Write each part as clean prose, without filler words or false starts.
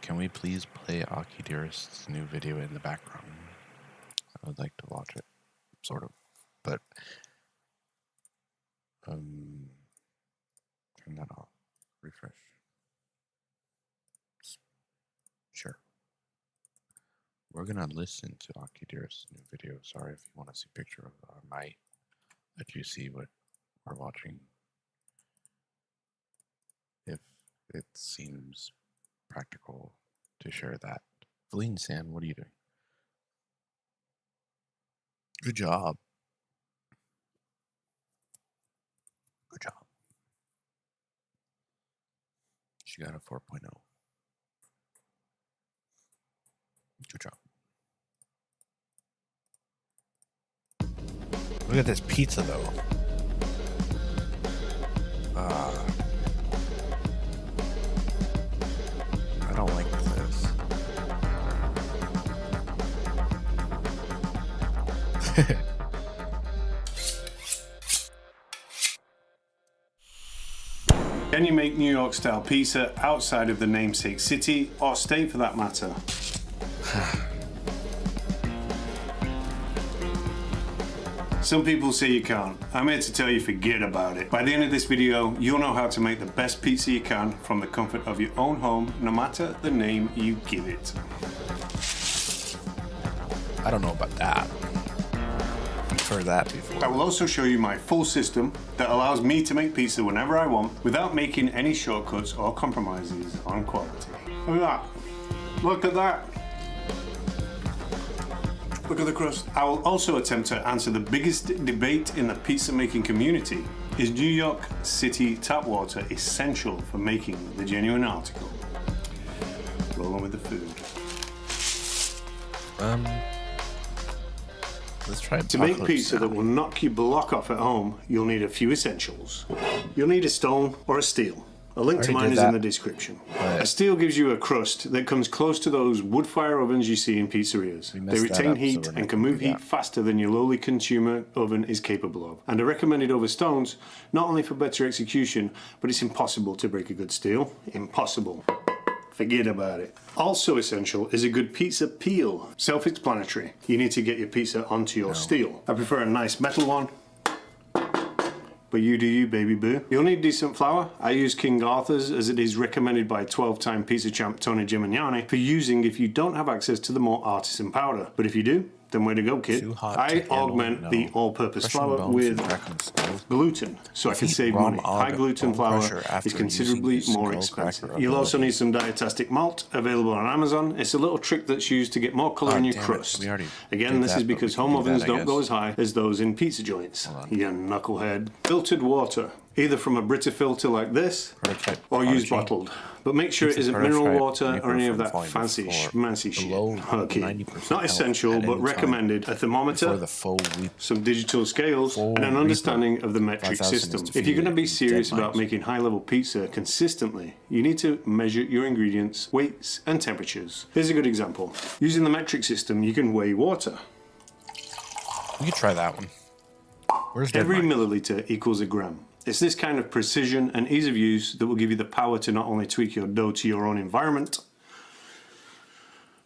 Can we please play Aki Dearest's new video in the background? I would like to watch it, sort of, but turn that off. Refresh. Sure. We're gonna listen to Aki Dearest's new video. Sorry if you want to see a picture of I might let you see what we're watching. If it seems practical to share that. Feline Sam, what are you doing? Good job. Good job. She got a 4.0. Good job. Look at this pizza though. I don't like this. Can you make New York style pizza outside of the namesake city or state for that matter? Some people say you can't. I'm here to tell you forget about it. By the end of this video, you'll know how to make the best pizza you can from the comfort of your own home, no matter the name you give it. I don't know about that. I've heard that before. I will also show you my full system that allows me to make pizza whenever I want without making any shortcuts or compromises on quality. Look at that. Look at that. Look at the crust. I will also attempt to answer the biggest debate in the pizza making community. Is New York City tap water essential for making the genuine article? Roll on with the food. Let's try To make pizza that will knock your block off at home, you'll need a few essentials. You'll need a stone or a steel. A link to mine is in the description. A steel gives you a crust that comes close to those wood fire ovens you see in pizzerias. They retain heat and can move heat faster than your lowly consumer oven is capable of, and are recommended over stones, not only for better execution, but it's impossible to break a good steel. Impossible. Forget about it. Also essential is a good pizza peel. Self-explanatory. You need to get your pizza onto your steel. I prefer a nice metal one, but you do you, baby boo. You'll need decent flour. I use King Arthur's as it is recommended by 12-time pizza champ Tony Gimignani for using if you don't have access to the more artisan powder. But if you do, then way to go, kid. I augment the all-purpose flour with gluten so I can save money. High gluten flour is considerably more expensive. You'll also need some diatastic malt available on Amazon. It's a little trick that's used to get more color in your crust. Again, this is because home ovens don't go as high as those in pizza joints. You knucklehead. Filtered water. Either from a Brita filter like this, or use bottled. But make sure it isn't mineral water or any of that fancy schmancy shit. Okay. Not essential, but recommended. A thermometer, some digital scales, and an understanding of the metric system. If you're going to be serious about making high-level pizza consistently, you need to measure your ingredients, weights, and temperatures. Here's a good example. Using the metric system, you can weigh water. We could try that one. Where's Every milliliter equals a gram. It's this kind of precision and ease of use that will give you the power to not only tweak your dough to your own environment,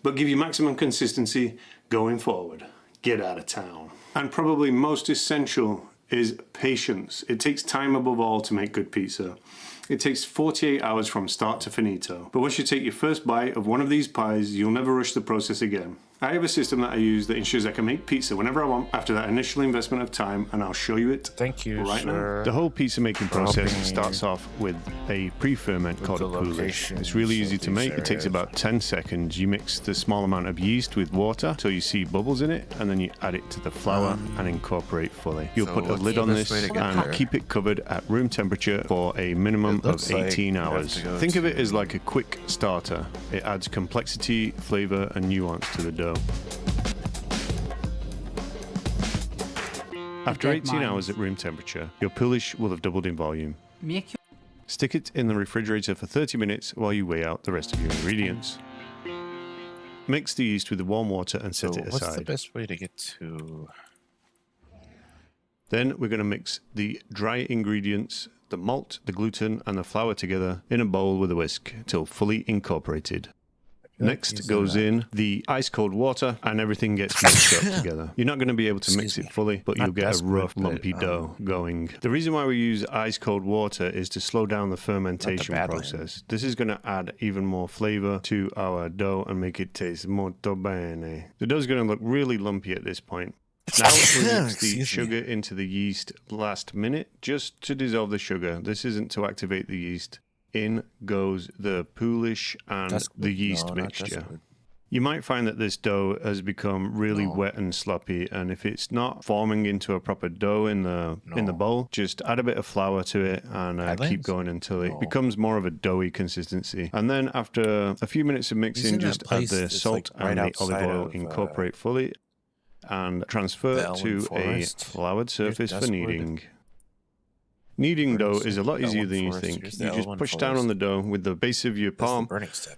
but give you maximum consistency going forward. Get out of town. And probably most essential is patience. It takes time above all to make good pizza. It takes 48 hours from start to finito. But once you take your first bite of one of these pies, you'll never rush the process again. I have a system that I use that ensures I can make pizza whenever I want after that initial investment of time, and I'll show you it right now. The whole pizza making process starts off with a pre-ferment called a poolish. It's really easy to make. It takes about 10 seconds. You mix the small amount of yeast with water till you see bubbles in it, and then you add it to the flour and incorporate fully. You'll put a lid on this and keep it covered at room temperature for a minimum of 18 hours. Think of it as like a quick starter. It adds complexity, flavor, and nuance to the dough. After 18 hours at room temperature, your poolish will have doubled in volume. Stick it in the refrigerator for 30 minutes while you weigh out the rest of your ingredients. Mix the yeast with the warm water and set it aside. What's the best way to get to... Then we're going to mix the dry ingredients, the malt, the gluten, and the flour together in a bowl with a whisk till fully incorporated. Next goes in the ice cold water, and everything gets mixed up together. You're not going to be able to mix it fully, but you'll get a rough, lumpy dough going. The reason why we use ice cold water is to slow down the fermentation process. This is going to add even more flavor to our dough and make it taste molto bene. The dough's going to look really lumpy at this point. Now we mix the sugar into the yeast last minute just to dissolve the sugar. This isn't to activate the yeast. In goes the poolish and the yeast mixture. You might find that this dough has become really wet and sloppy, and if it's not forming into a proper dough in the bowl, just add a bit of flour to it and keep going until it becomes more of a doughy consistency. And then after a few minutes of mixing, just add the salt and the olive oil, incorporate fully, and transfer to a floured surface for kneading. Kneading dough is a lot easier than you think. You just push down on the dough with the base of your palm,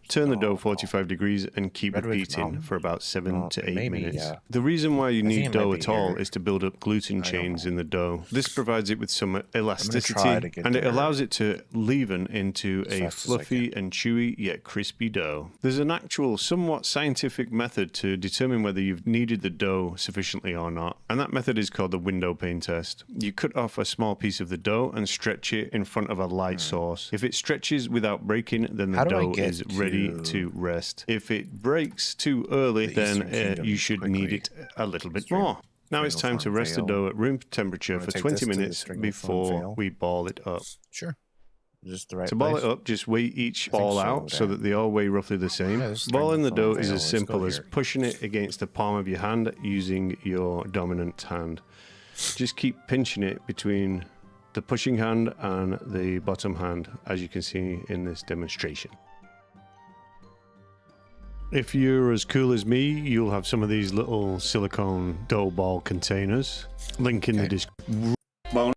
turn the dough 45 degrees and keep repeating for about 7 to 8 minutes. The reason why you need dough at all is to build up gluten chains in the dough. This provides it with some elasticity and it allows it to leaven into a fluffy and chewy yet crispy dough. There's an actual somewhat scientific method to determine whether you've kneaded the dough sufficiently or not, and that method is called the window pane test. You cut off a small piece of the dough and stretch it in front of a light source. If it stretches without breaking, then the dough is ready to rest. If it breaks too early, then you should knead it a little bit more. Now it's time to rest the dough at room temperature for 20 minutes before we ball it up. Sure. Just the right to ball it up, just weigh each ball out so that they all weigh roughly the same. Balling the dough is as simple as pushing it against the palm of your hand using your dominant hand. Just keep pinching it between the pushing hand and the bottom hand, as you can see in this demonstration. If you're as cool as me, you'll have some of these little silicone dough ball containers. Link in the description. And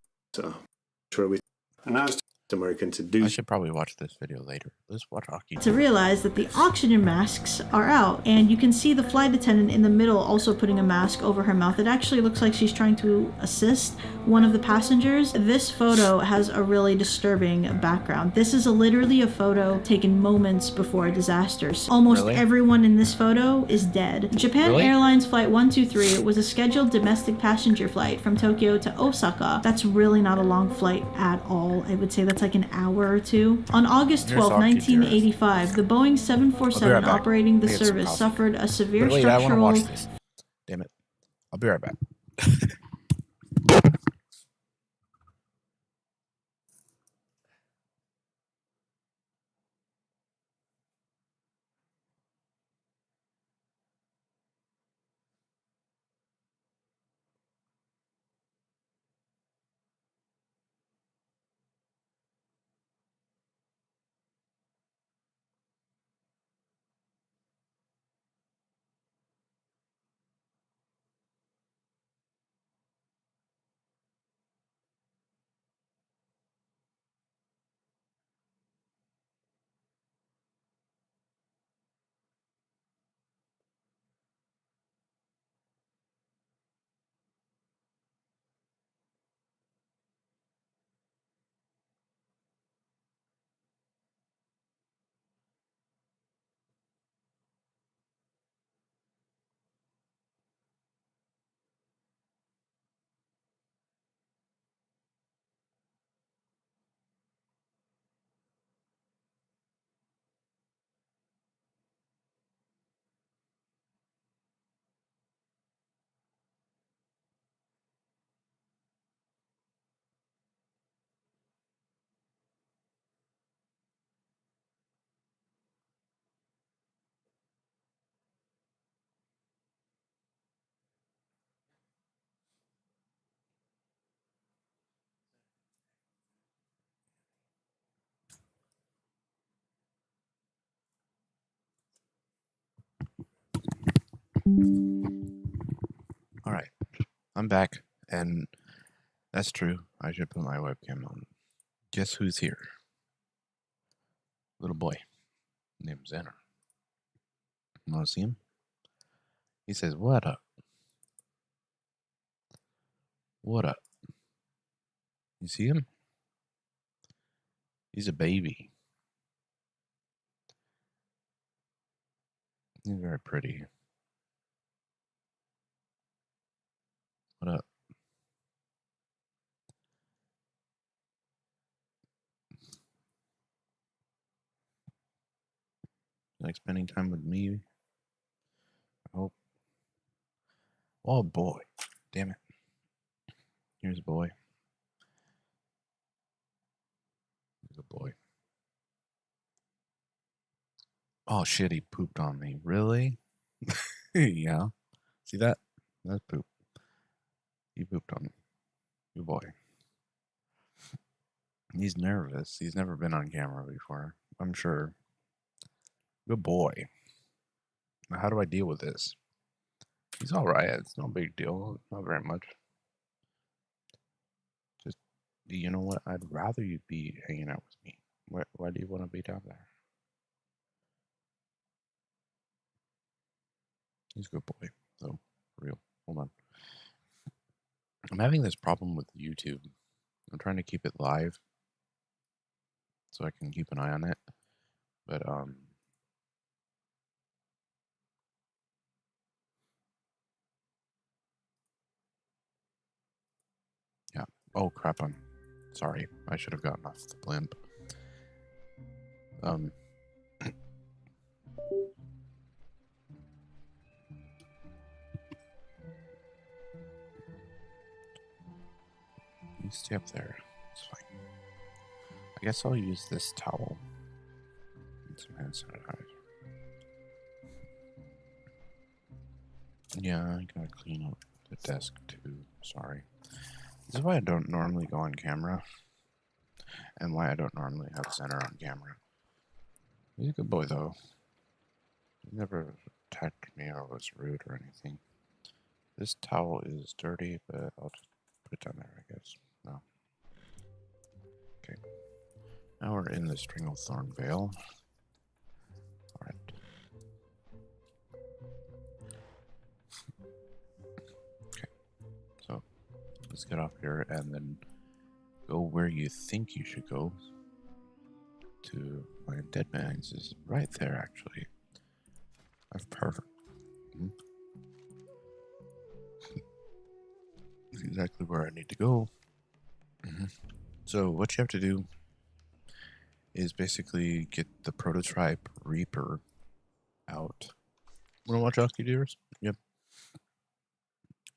now it's American to do. I should probably watch this video later. Let's watch Aki. To realize that the oxygen masks are out, and you can see the flight attendant in the middle also putting a mask over her mouth. It actually looks like she's trying to assist one of the passengers. This photo has a really disturbing background. This is literally a photo taken moments before a disaster. Almost everyone in this photo is dead. Japan Airlines Flight 123 was a scheduled domestic passenger flight from Tokyo to Osaka. That's really not a long flight at all. I would say that's like an hour or two. On August 12, 1985, the Boeing 747 operating the service suffered a severe structural... I want to watch this. Damn it. I'll be right back. All right, I'm back, and that's true. I should put my webcam on. Guess who's here? Little boy named Xander. You want to see him? He says, "What up? What up?" You see him? He's a baby. He's very pretty. What up? Like spending time with me? I hope. Oh boy. Damn it. Here's a boy. Here's a boy. Oh shit, he pooped on me. Really? Yeah. See that? That's poop. He pooped on me. Good boy. He's nervous. He's never been on camera before, I'm sure. Good boy. Now, how do I deal with this? He's alright. It's no big deal. Not very much. Just, you know what? I'd rather you be hanging out with me. Why do you want to be down there? He's a good boy, though. For real. Hold on. I'm having this problem with YouTube. I'm trying to keep it live so I can keep an eye on it. But, yeah. Oh, crap. I'm sorry. I should have gotten off the blimp. You stay up there. It's fine. I guess I'll use this towel and some hand sanitizer. Yeah, I gotta clean up the desk too. Sorry. This is why I don't normally go on camera, and why I don't normally have Center on camera. He's a good boy though. He never attacked me or was rude or anything. This towel is dirty, but I'll just put it down there, I guess. No. Okay. Now we're in the Stranglethorn Vale. Alright. Okay. So, let's get off here and then go where you think you should go. To find Dead Mines is right there, actually. That's perfect. That's exactly where I need to go. So what you have to do is basically get the prototype Reaper out. Wanna watch Aki Deers? Yep.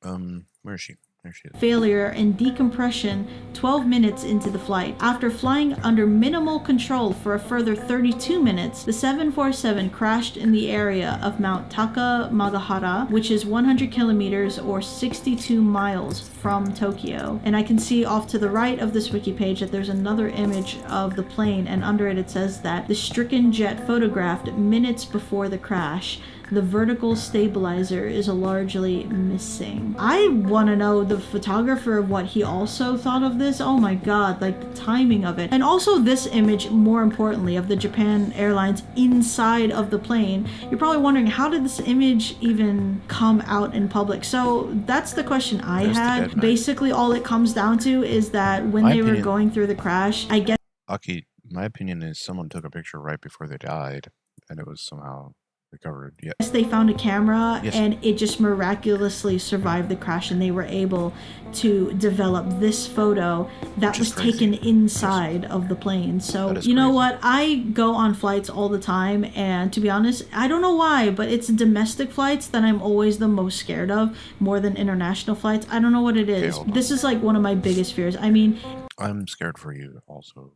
Where is she? There she is. Failure and decompression 12 minutes into the flight. After flying under minimal control for a further 32 minutes, the 747 crashed in the area of Mount Takamagahara, which is 100 kilometers or 62 miles from Tokyo. And I can see off to the right of this wiki page that there's another image of the plane, and under it says that the stricken jet photographed minutes before the crash. The vertical stabilizer is largely missing. I want to know the photographer what he also thought of this. Oh my god, like the timing of it. And also this image, more importantly, of the Japan Airlines inside of the plane. You're probably wondering, how did this image even come out in public? So that's the question I had. Basically all it comes down to is that when they were going through the crash, I guess... Aki, my opinion is someone took a picture right before they died, and it was somehow recovered. Yes, they found a camera, and it just miraculously survived the crash, and they were able to develop this photo that was taken inside of the plane. So you know what, I go on flights all the time, and to be honest, I don't know why, but it's domestic flights that I'm always the most scared of, more than international flights. I don't know what it is. This is like one of my biggest fears. I mean, I'm scared for you also,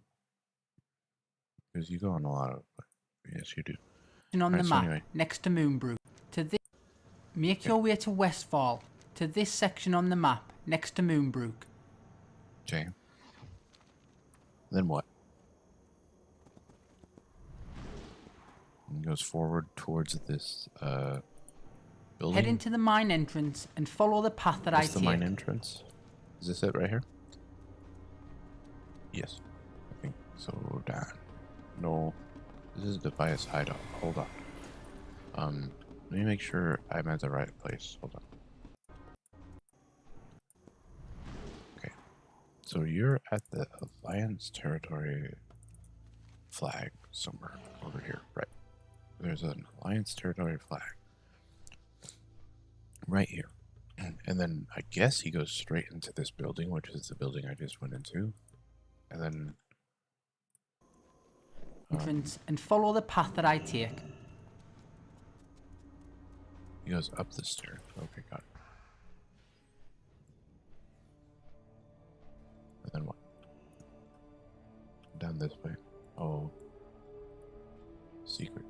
because you go on a lot of... Yes, you do. On the map next to Moonbrook. To this, make your way to Westfall. To this section on the map next to Moonbrook. Okay. Then what? And goes forward towards this building. Head into the mine entrance and follow the path that I take. The mine entrance? Is this it right here? Yes. I think so. Dan. No. This is the Defias hideout. Hold on. Let me make sure I'm at the right place. Hold on. Okay. So you're at the Alliance territory flag somewhere over here, right? there's an Alliance territory flag right here. And then I guess he goes straight into this building, which is the building I just went into. And then... entrance and follow the path that I take. He goes up the stairs. Okay, got it. And then what? Down this way. Oh. Secrets.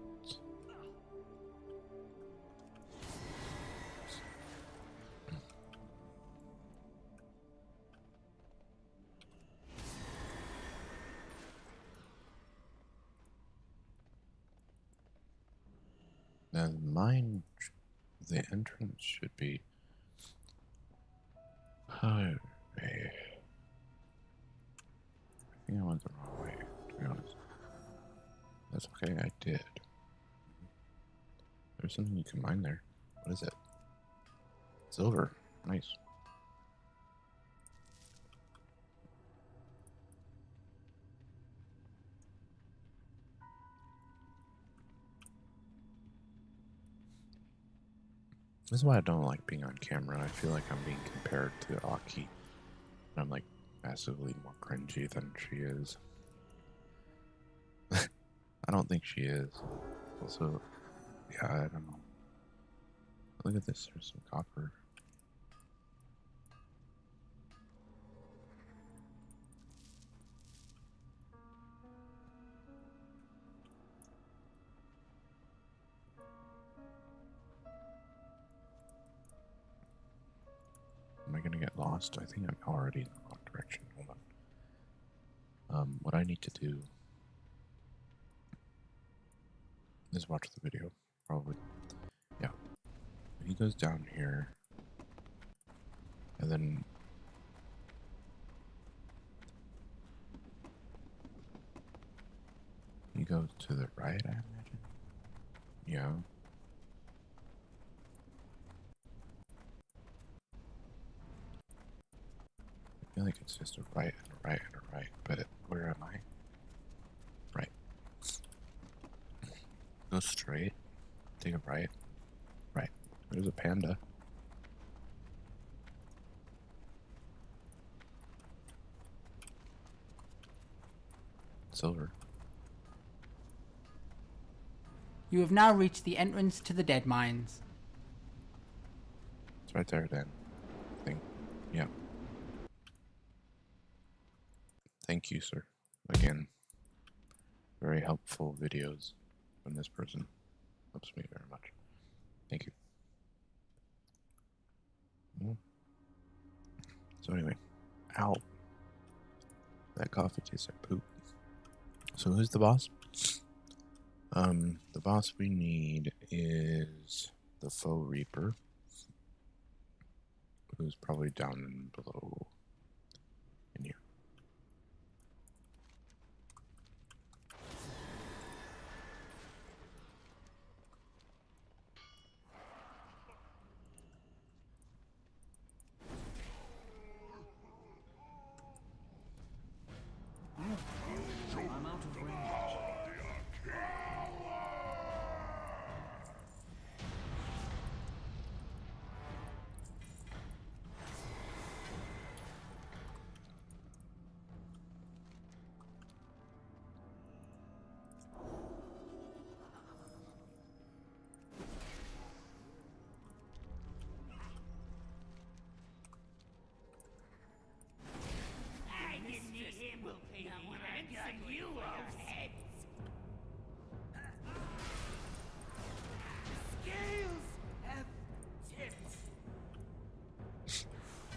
Now mine, the entrance should be... I think I went the wrong way, to be honest. That's okay, I did. There's something you can mine there. What is it? Silver. Nice. This is why I don't like being on camera. I feel like I'm being compared to Aki. And I'm like massively more cringy than she is. I don't think she is. Also, yeah, I don't know. Look at this, there's some copper. Am I gonna get lost? I think I'm already in the wrong direction. Hold on. What I need to do is watch the video, probably. Yeah. He goes down here, and then he goes to the right, I imagine. Yeah. I feel like it's just a right and a right and a right, but where am I? Right. Go straight, take a right, right. There's a panda. Silver. You have now reached the entrance to the dead mines. It's right there, Dan. I think. Yeah. Thank you, sir. Again, very helpful videos from this person. Helps me very much. Thank you. So anyway, ow. That coffee tastes like poop. So who's the boss? The boss we need is the Faux Reaper, who's probably down below in here. I'm out of range.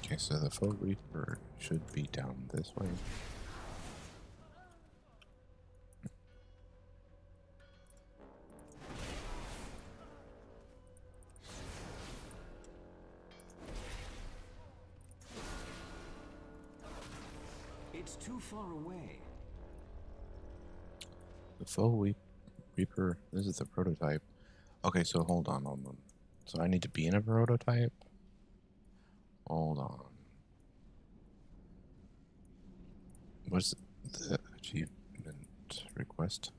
Okay, so the Faux Reaper should be down this way. It's too far away. The Faux Reaper, this is the prototype. Okay, so hold on. So I need to be in a prototype? Hold on. What's the achievement request?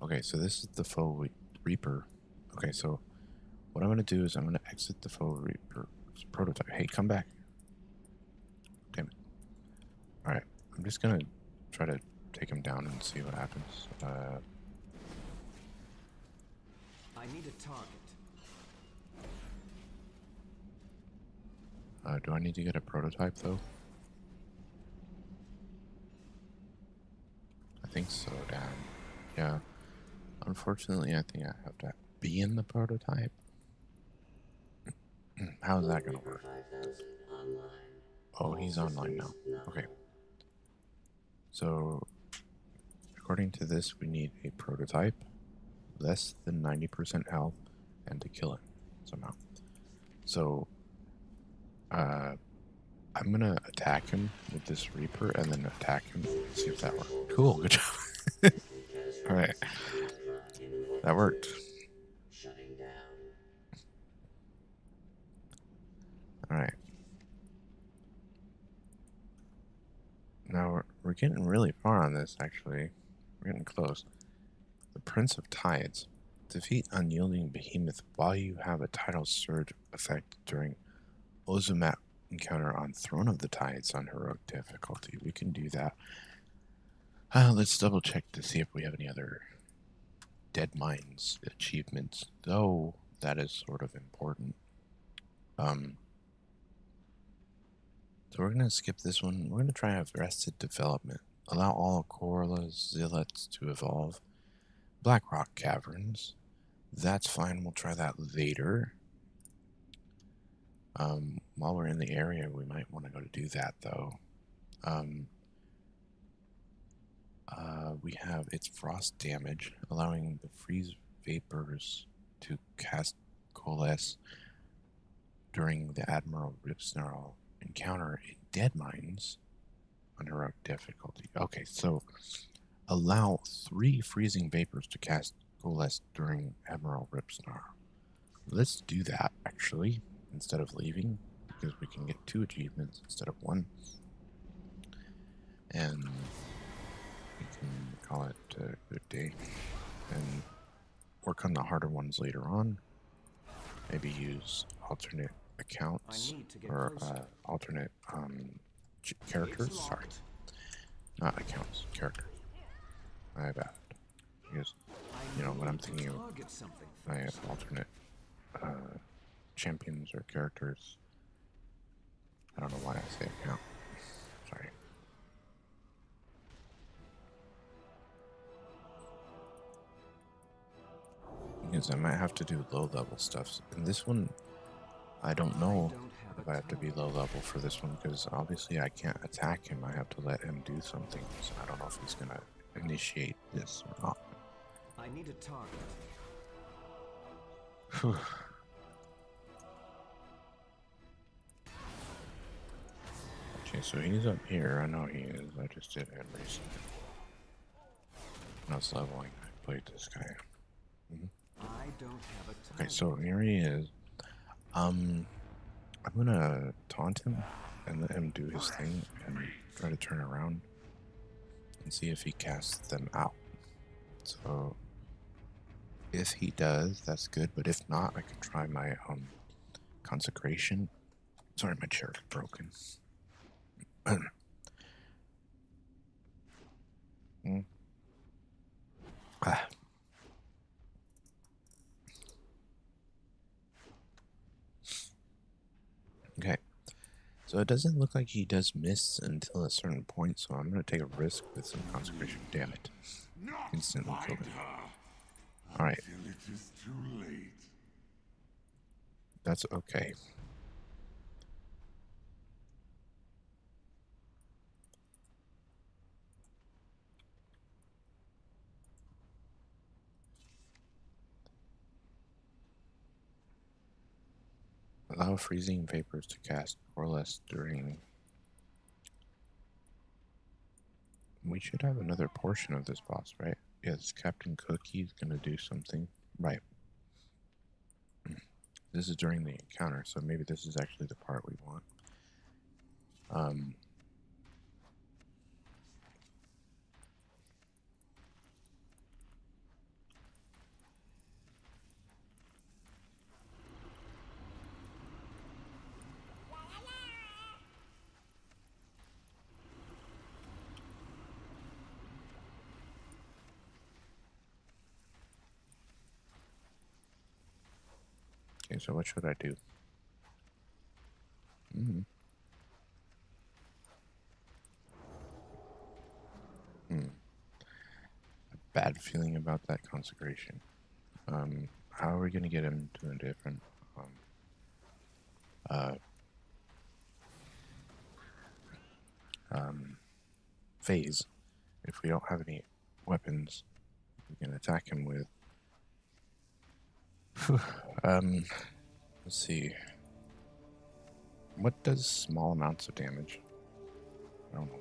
Okay, so this is the faux Reaper. Okay, so what I'm going to do is I'm going to exit the faux Reaper prototype. Hey, come back. Damn it. Alright, I'm just going to try to take him down and see what happens. I need a target. Do I need to get a prototype, though? I think so, Dan. Yeah. Unfortunately, I think I have to be in the prototype. How is that going to work? Oh, he's online now. Okay. So, according to this, we need a prototype, less than 90% health, and to kill it somehow. So, I'm going to attack him with this Reaper and then attack him. See if that works. Cool, good job. Alright. That worked. Alright. Now we're getting really far on this, actually. We're getting close. The Prince of Tides. Defeat unyielding behemoth while you have a tidal surge effect during Ozumat encounter on Throne of the Tides on heroic difficulty. We can do that. Let's double check to see if we have any other Dead Mines achievements, though that is sort of important. So we're going to skip this one. We're going to try Arrested Development. Allow all Korla Zillets to evolve. Blackrock Caverns. That's fine. We'll try that later. While we're in the area, we might want to go to do that, though. We have its frost damage, allowing the freeze vapors to cast coalesce during the Admiral Ripsnarl encounter in Dead Mines on heroic difficulty. Okay, so allow 3 freezing vapors to cast coalesce during Admiral Ripsnarl. Let's do that, actually, instead of leaving, because we can get 2 achievements instead of 1. And we can call it a good day and work on the harder ones later on. Maybe use alternate accounts or alternate characters. Sorry, not accounts, characters. My bad. Because you know what I'm thinking of. I have alternate champions or characters. I don't know why I say account. Sorry. Because I might have to do low level stuff. And this one, I don't know if I have to be low level for this one, because obviously I can't attack him. I have to let him do something. So I don't know if he's going to initiate this or not. I need a target. Whew. Okay, so he's up here. I know he is. I just did him recently. When I was leveling, I played this guy. I don't have a target. Okay, so here he is. I'm gonna taunt him and let him do his thing and try to turn around and see if he casts them out. So if he does, that's good, but if not, I can try my consecration. Sorry, my chair's broken. Okay, so it doesn't look like he does miss until a certain point, so I'm going to take a risk with some consecration. Damn it. Instantly killed him. Alright. That's okay. Allow freezing vapors to cast or less during... We should have another portion of this boss, right? Yes, Captain Cookie's gonna do something. Right. This is during the encounter, so maybe this is actually the part we want. Okay, so what should I do? Hmm. A bad feeling about that consecration. How are we gonna get him to a different phase if we don't have any weapons we can attack him with? Let's see. What does small amounts of damage? I don't know.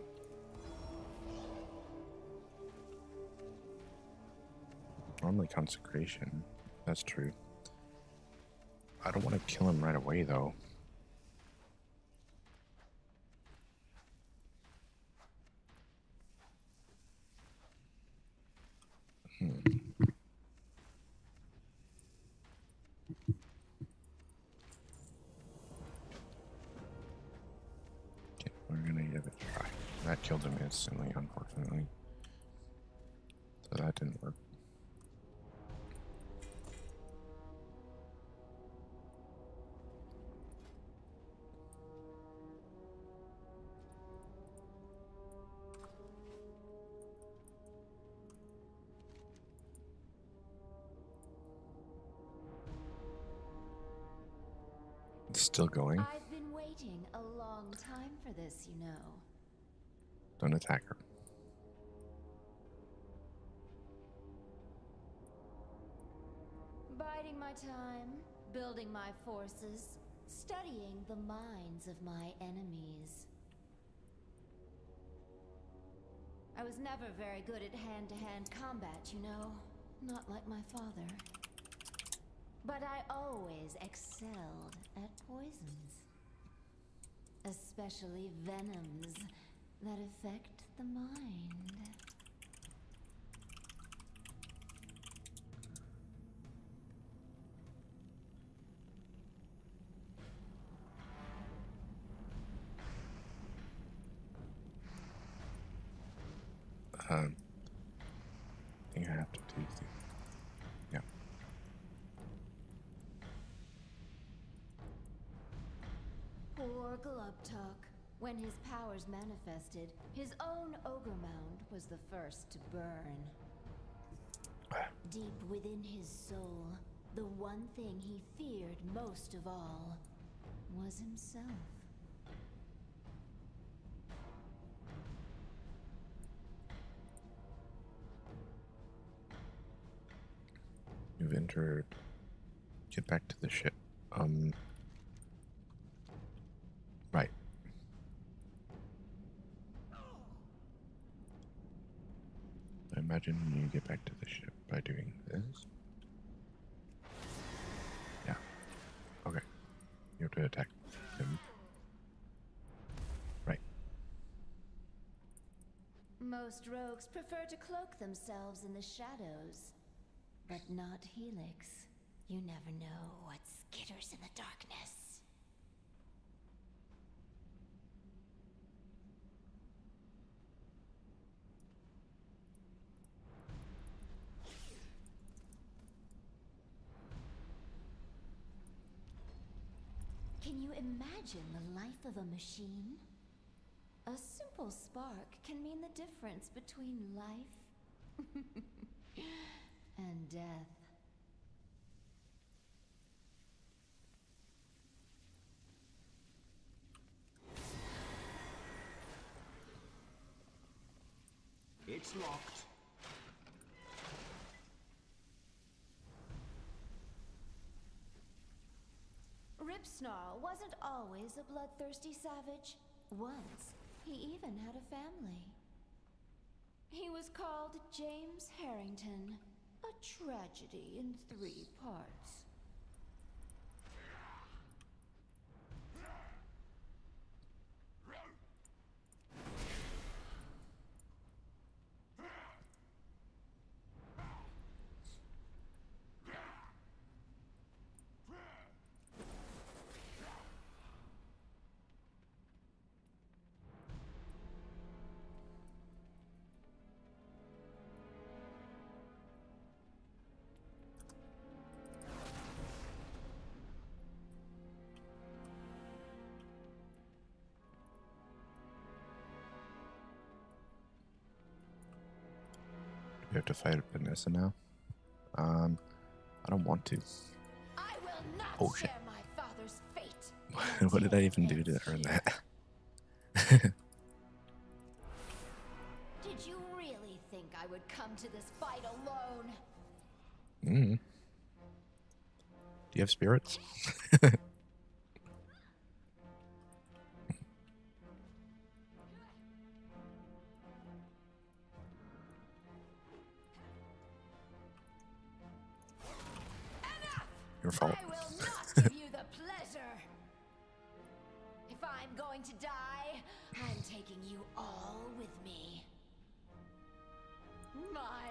Normally consecration. That's true. I don't want to kill him right away though. Okay, we're gonna give it a try. That killed him instantly, unfortunately. So that didn't work. It's still going. I've been waiting a long time for this, you know. Don't attack her. Biding my time, building my forces, studying the minds of my enemies. I was never very good at hand-to-hand combat, you know. Not like my father. But I always excelled at poisons. Especially venoms that affect the mind. I think I have to do the... Yeah. Poor Glubtalk. When his powers manifested, his own ogre mound was the first to burn. Deep within his soul, the one thing he feared most of all was himself. You've entered. Get back to the ship. Right. I imagine you get back to the ship by doing this. Yeah. Okay. You have to attack him. Right. Most rogues prefer to cloak themselves in the shadows. But not Helix. You never know what skitters in the darkness. Can you imagine the life of a machine? A simple spark can mean the difference between life and death. It's locked. Ripsnarl wasn't always a bloodthirsty savage. Once, he even had a family. He was called James Harrington. A tragedy in 3 parts. We have to fight Vanessa now. I don't want to. I will not Oh, shit. share my father's fate. What did I even do to earn that? Did you really think I would come to this fight alone? Do you have spirits? Your fault. I will not give you the pleasure. If I'm going to die, I'm taking you all with me. My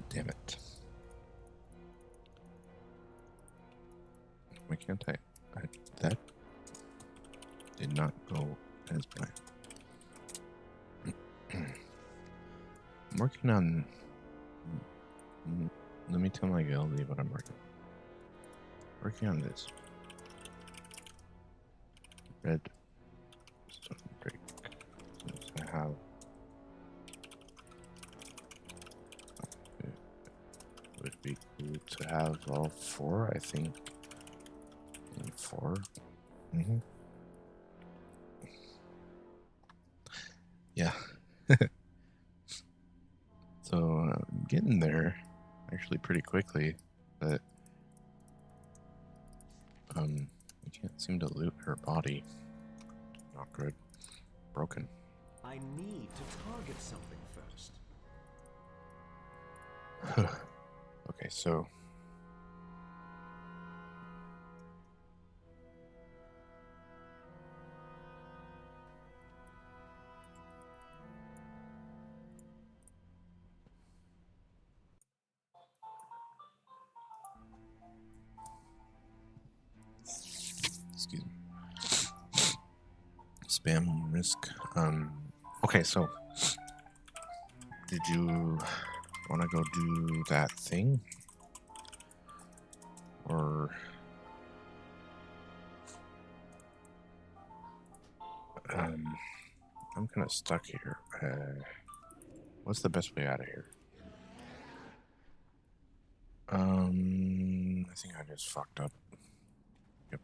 Damn it. Why can't I? That did not go as planned. I'm working on. Let me tell my guildie what I'm working on this. Red stone break. Since I have. It would be cool to have all 4, I think. 4. Yeah. So I'm getting there actually pretty quickly, but I can't seem to loot her body. Not good. Broken. I need to target something first. Okay, so excuse me. Spam risk. Okay, so did you want to go do that thing? Or I'm kind of stuck here. What's the best way out of here? I think I just fucked up. Yep.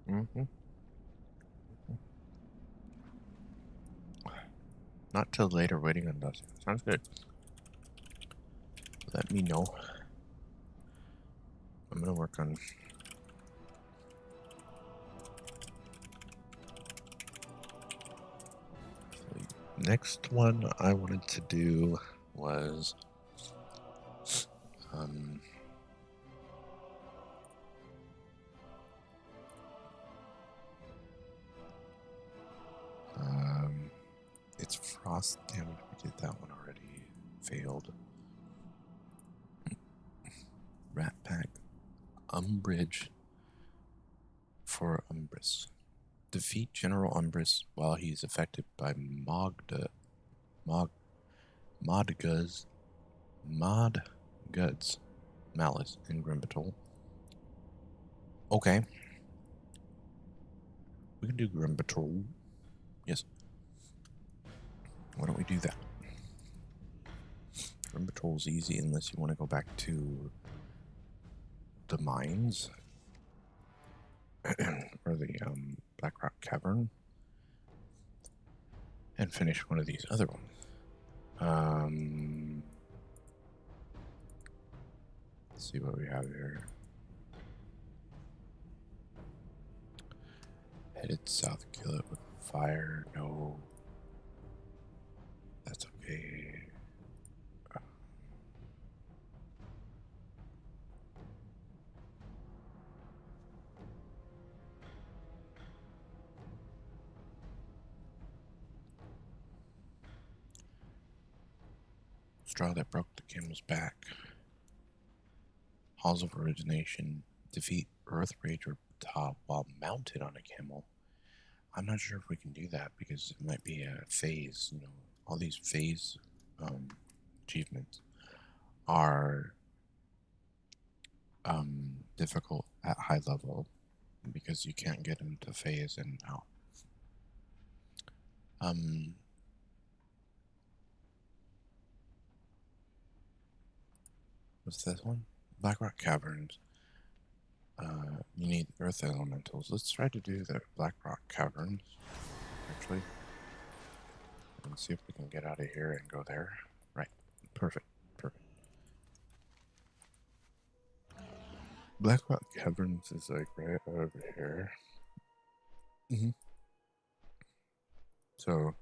Damn it. Not till later, waiting on dust. Sounds good. Let me know. I'm gonna work on. The next one I wanted to do was it's frost damage. We did that one already. Failed. Rat pack. Umbridge for Umbris. Defeat General Umbris while he's affected by Modgud's malice in Grimbatol. Okay. We can do Grimbatol. Yes. Why don't we do that? Grimbatol's easy unless you want to go back to the mines or the Black Rock Cavern and finish one of these other ones. Let's see what we have here. Headed south, kill it with fire. No, that's okay. Straw that broke the camel's back. Halls of Origination. Defeat Earth Rager top while mounted on a camel. I'm not sure if we can do that because it might be a phase, you know, all these phase achievements. are difficult at high level because you can't get them to phase in and out. What's this one? Blackrock Caverns. You need earth elementals. Let's try to do the Blackrock Caverns, actually. And see if we can get out of here and go there. Right. Perfect. Perfect. Blackrock Caverns is like right over here. So,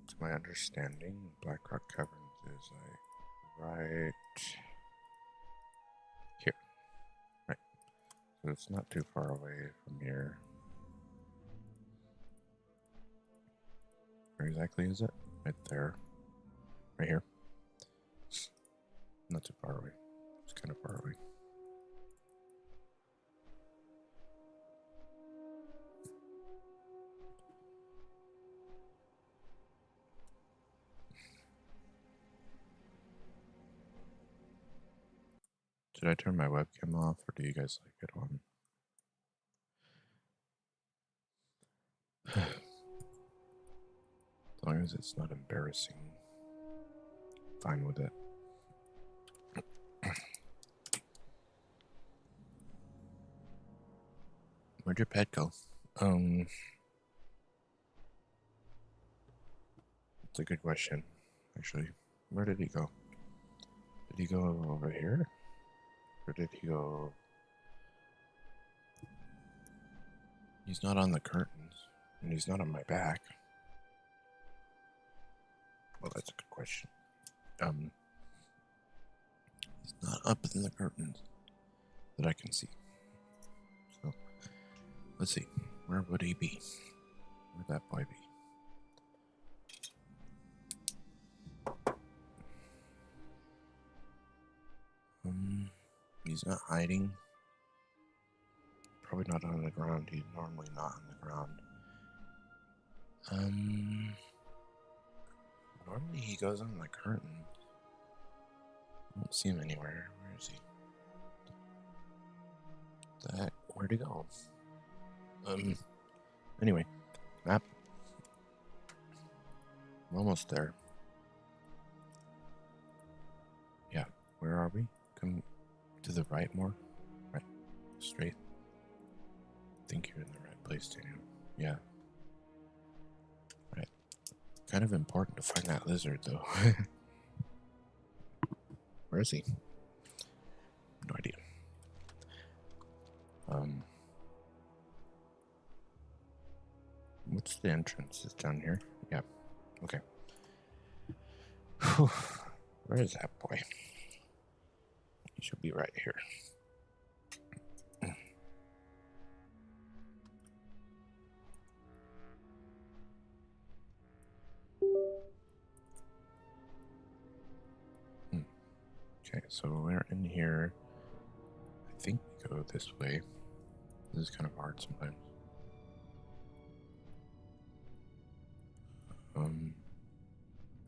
to my understanding, Blackrock Caverns is like right here. Right. So it's not too far away from here. Where exactly is it? Right there. Right here. Not too far away. It's kind of far away. Should I turn my webcam off, or do you guys like it on? As long as it's not embarrassing, fine with it. Where'd your pet go? That's a good question, actually. Where did he go? Did he go over here? Or did he go... He's not on the curtains, and he's not on my back. Well, that's a good question. He's not up in the curtains that I can see. So, let's see. Where would he be? Where'd that boy be? He's not hiding. Probably not on the ground. He's normally not on the ground. Normally he goes on the curtain. I don't see him anywhere. Where is he? Where'd he go? Anyway, map. We're almost there. Yeah, where are we? Come to the right more. Right, straight. I think you're in the right place, Daniel. Yeah. Right. Kind of important to find that lizard, though. Where is he? No idea. What's the entrance? It's down here? Yeah. Okay. Whew. Where is that boy? He should be right here. Okay, so we're in here. I think we go this way. This is kind of hard sometimes.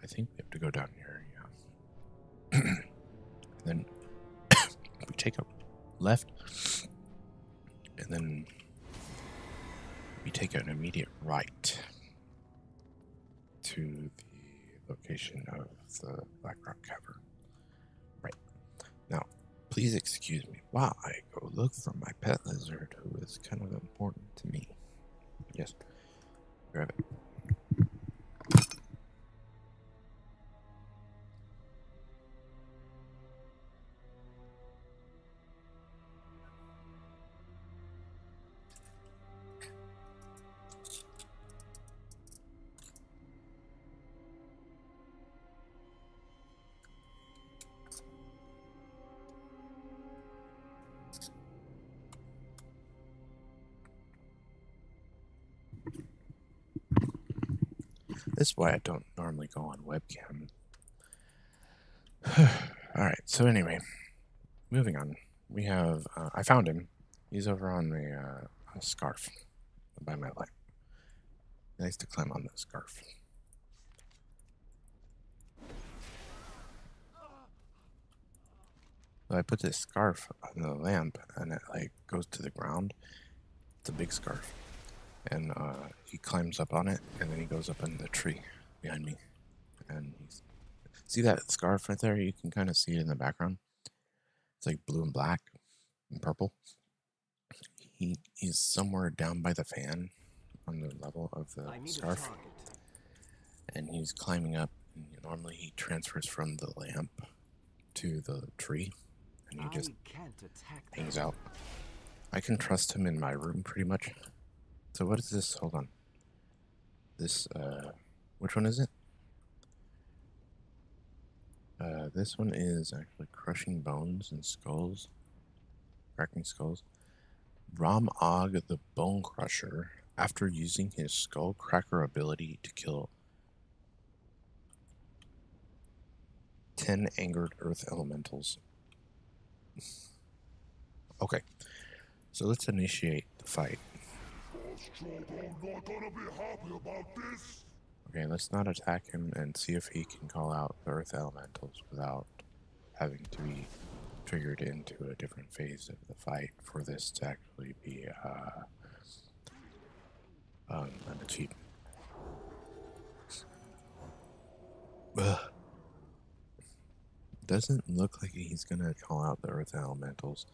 I think we have to go down here, yeah. And then we take a left, and then we take an immediate right to the location of the Blackrock Cavern. Right. Now, please excuse me while I go look for my pet lizard, who is kind of important to me. Yes, grab it. This is why I don't normally go on webcam. Alright, so anyway, moving on. We have, I found him. He's over on the scarf by my leg. He likes to climb on that scarf. So I put this scarf on the lamp, and it like goes to the ground. It's a big scarf, and he climbs up on it, and then he goes up in the tree behind me. And see that scarf right there? You can kind of see it in the background. It's like blue and black and purple. He's somewhere down by the fan on the level of the scarf, and he's climbing up. And normally he transfers from the lamp to the tree, and he just hangs out. I can trust him in my room pretty much. So what is this? Hold on. This, which one is it? This one is actually crushing bones and skulls. Cracking skulls. Ram Og the Bone Crusher, after using his Skull Cracker ability to kill 10 angered earth elementals. Okay, so let's initiate the fight. Okay, let's not attack him and see if he can call out the earth elementals without having to be triggered into a different phase of the fight for this to actually be an achievement. Doesn't look like he's gonna call out the earth elementals.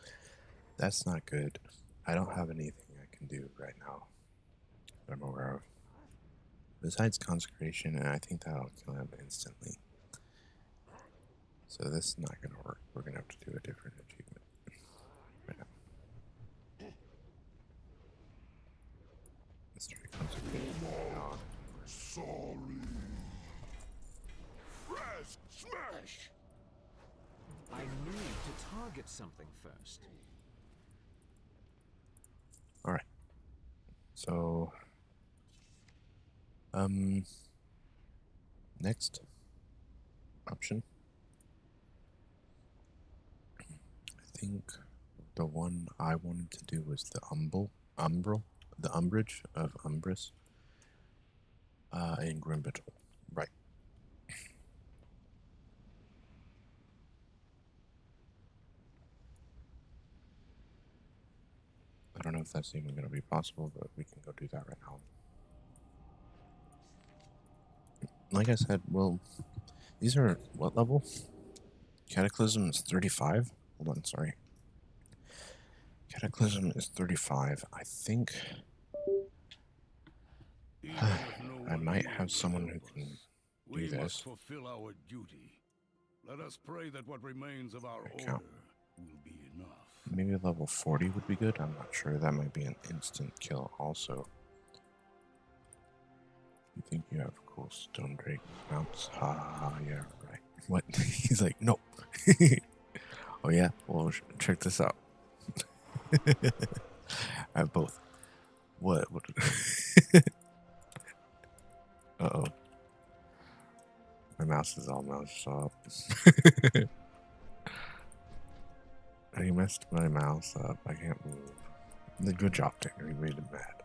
That's not good. I don't have anything I can do right now that I'm aware of. Besides consecration, and I think that'll kill him instantly. So this is not gonna work. We're gonna have to do a different achievement right now. Let's try consecration now. Sorry. Press smash. I need to target something first. Alright. So next option. I think the one I wanted to do was the umbrage of Umbris in Grimbital. Right. I don't know if that's even going to be possible, but we can go do that right now. Like I said, well, these are what level? Cataclysm is 35? Hold on, sorry. Cataclysm is 35. I think I might have someone who can do this. We must fulfill our duty. Let us pray that what remains of our order will be enough. Maybe level 40 would be good. I'm not sure. That might be an instant kill also. You think you have cool Stone Drake mounts? Yeah, right. What? He's like, nope. Oh yeah? Well, check this out. I have both. What? Uh-oh. My mouse is all moused up. I messed my mouse up. I can't move. Good job, Tanner. You made him mad.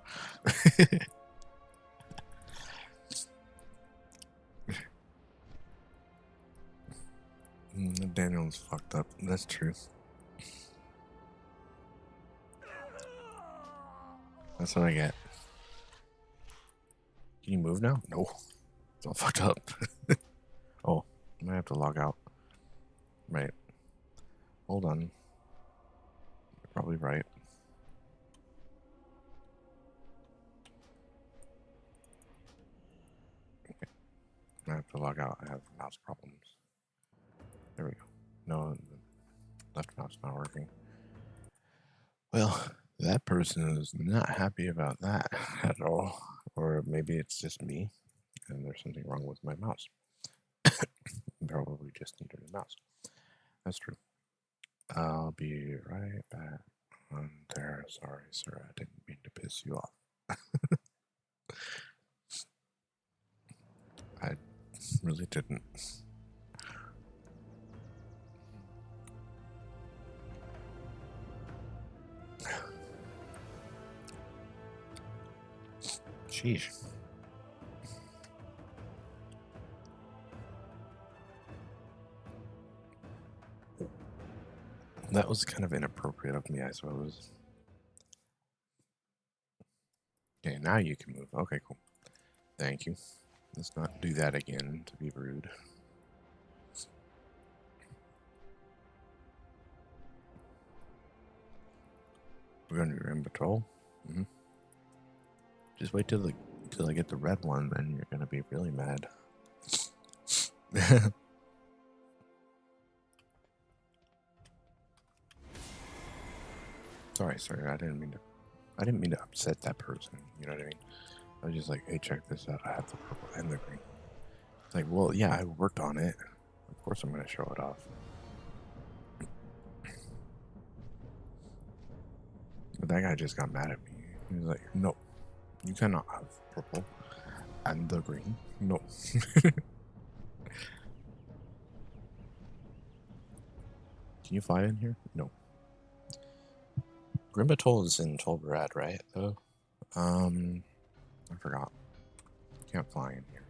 Daniel's fucked up. That's true. That's what I get. Can you move now? No. It's all fucked up. Oh, I might have to log out. Right. Hold on. You're probably right. Okay. I have to log out. I have mouse problems. There we go. No, left mouse not working. Well, that person is not happy about that at all. Or maybe it's just me and there's something wrong with my mouse. Probably just need a new mouse. That's true. I'll be right back on there. Sorry, sir. I didn't mean to piss you off. I really didn't. Sheesh. that was kind of inappropriate of me, I suppose. Okay, now you can move. Okay, cool. Thank you. Let's not do that again, to be rude. We're going to Grim Patrol? Mm-hmm. Just wait till I get the red one, then you're going to be really mad. Sorry, I didn't mean to upset that person, you know what I mean? I was just like, hey, check this out, I have the purple and the green. It's like, well, yeah, I worked on it. Of course I'm gonna show it off. But that guy just got mad at me. He was like, no, you cannot have purple and the green. No. Can you fly in here? No. Grim Patrol is in Tol Barad, right? Though, I forgot. Can't fly in here.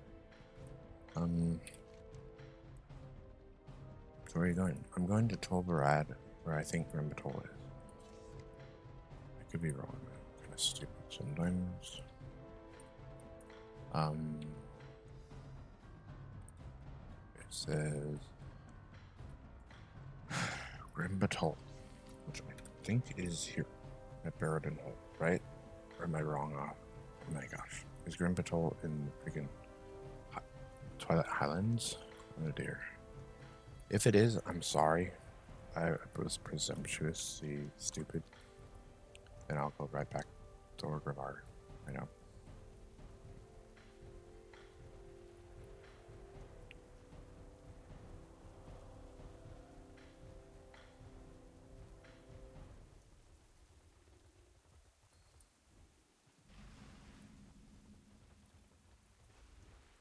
So where are you going? I'm going to Tol Barad, where I think Grim Patrol is. I could be wrong. I'm kind of stupid sometimes. It says Grim Patrol, which I think is here at Barradin Hall, right? Or am I wrong? Oh my gosh. Is Grim Patrol in freaking Twilight Highlands? Oh dear. If it is, I'm sorry. I was presumptuously stupid. Then I'll go right back to Orgrimmar. I know.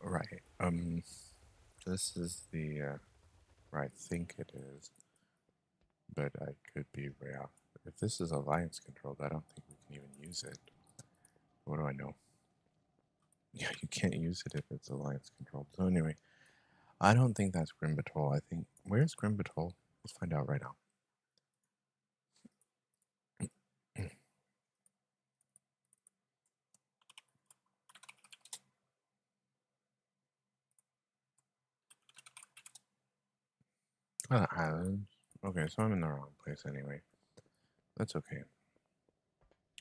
Right. This is the where I think it is, but I could be way off. If this is alliance controlled, I don't think we can even use it. What do I know? Yeah, you can't use it if it's alliance controlled. So anyway, I don't think that's Grim Patrol. I think, where's Grim Patrol? Let's find out right now. Islands. Okay, so I'm in the wrong place anyway. That's okay.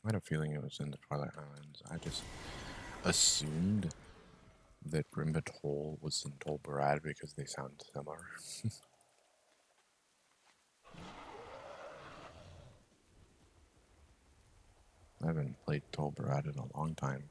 I had a feeling it was in the Twilight Islands. I just assumed that Grim Patrol was in Tol Barad because they sound similar. I haven't played Tol Barad in a long time.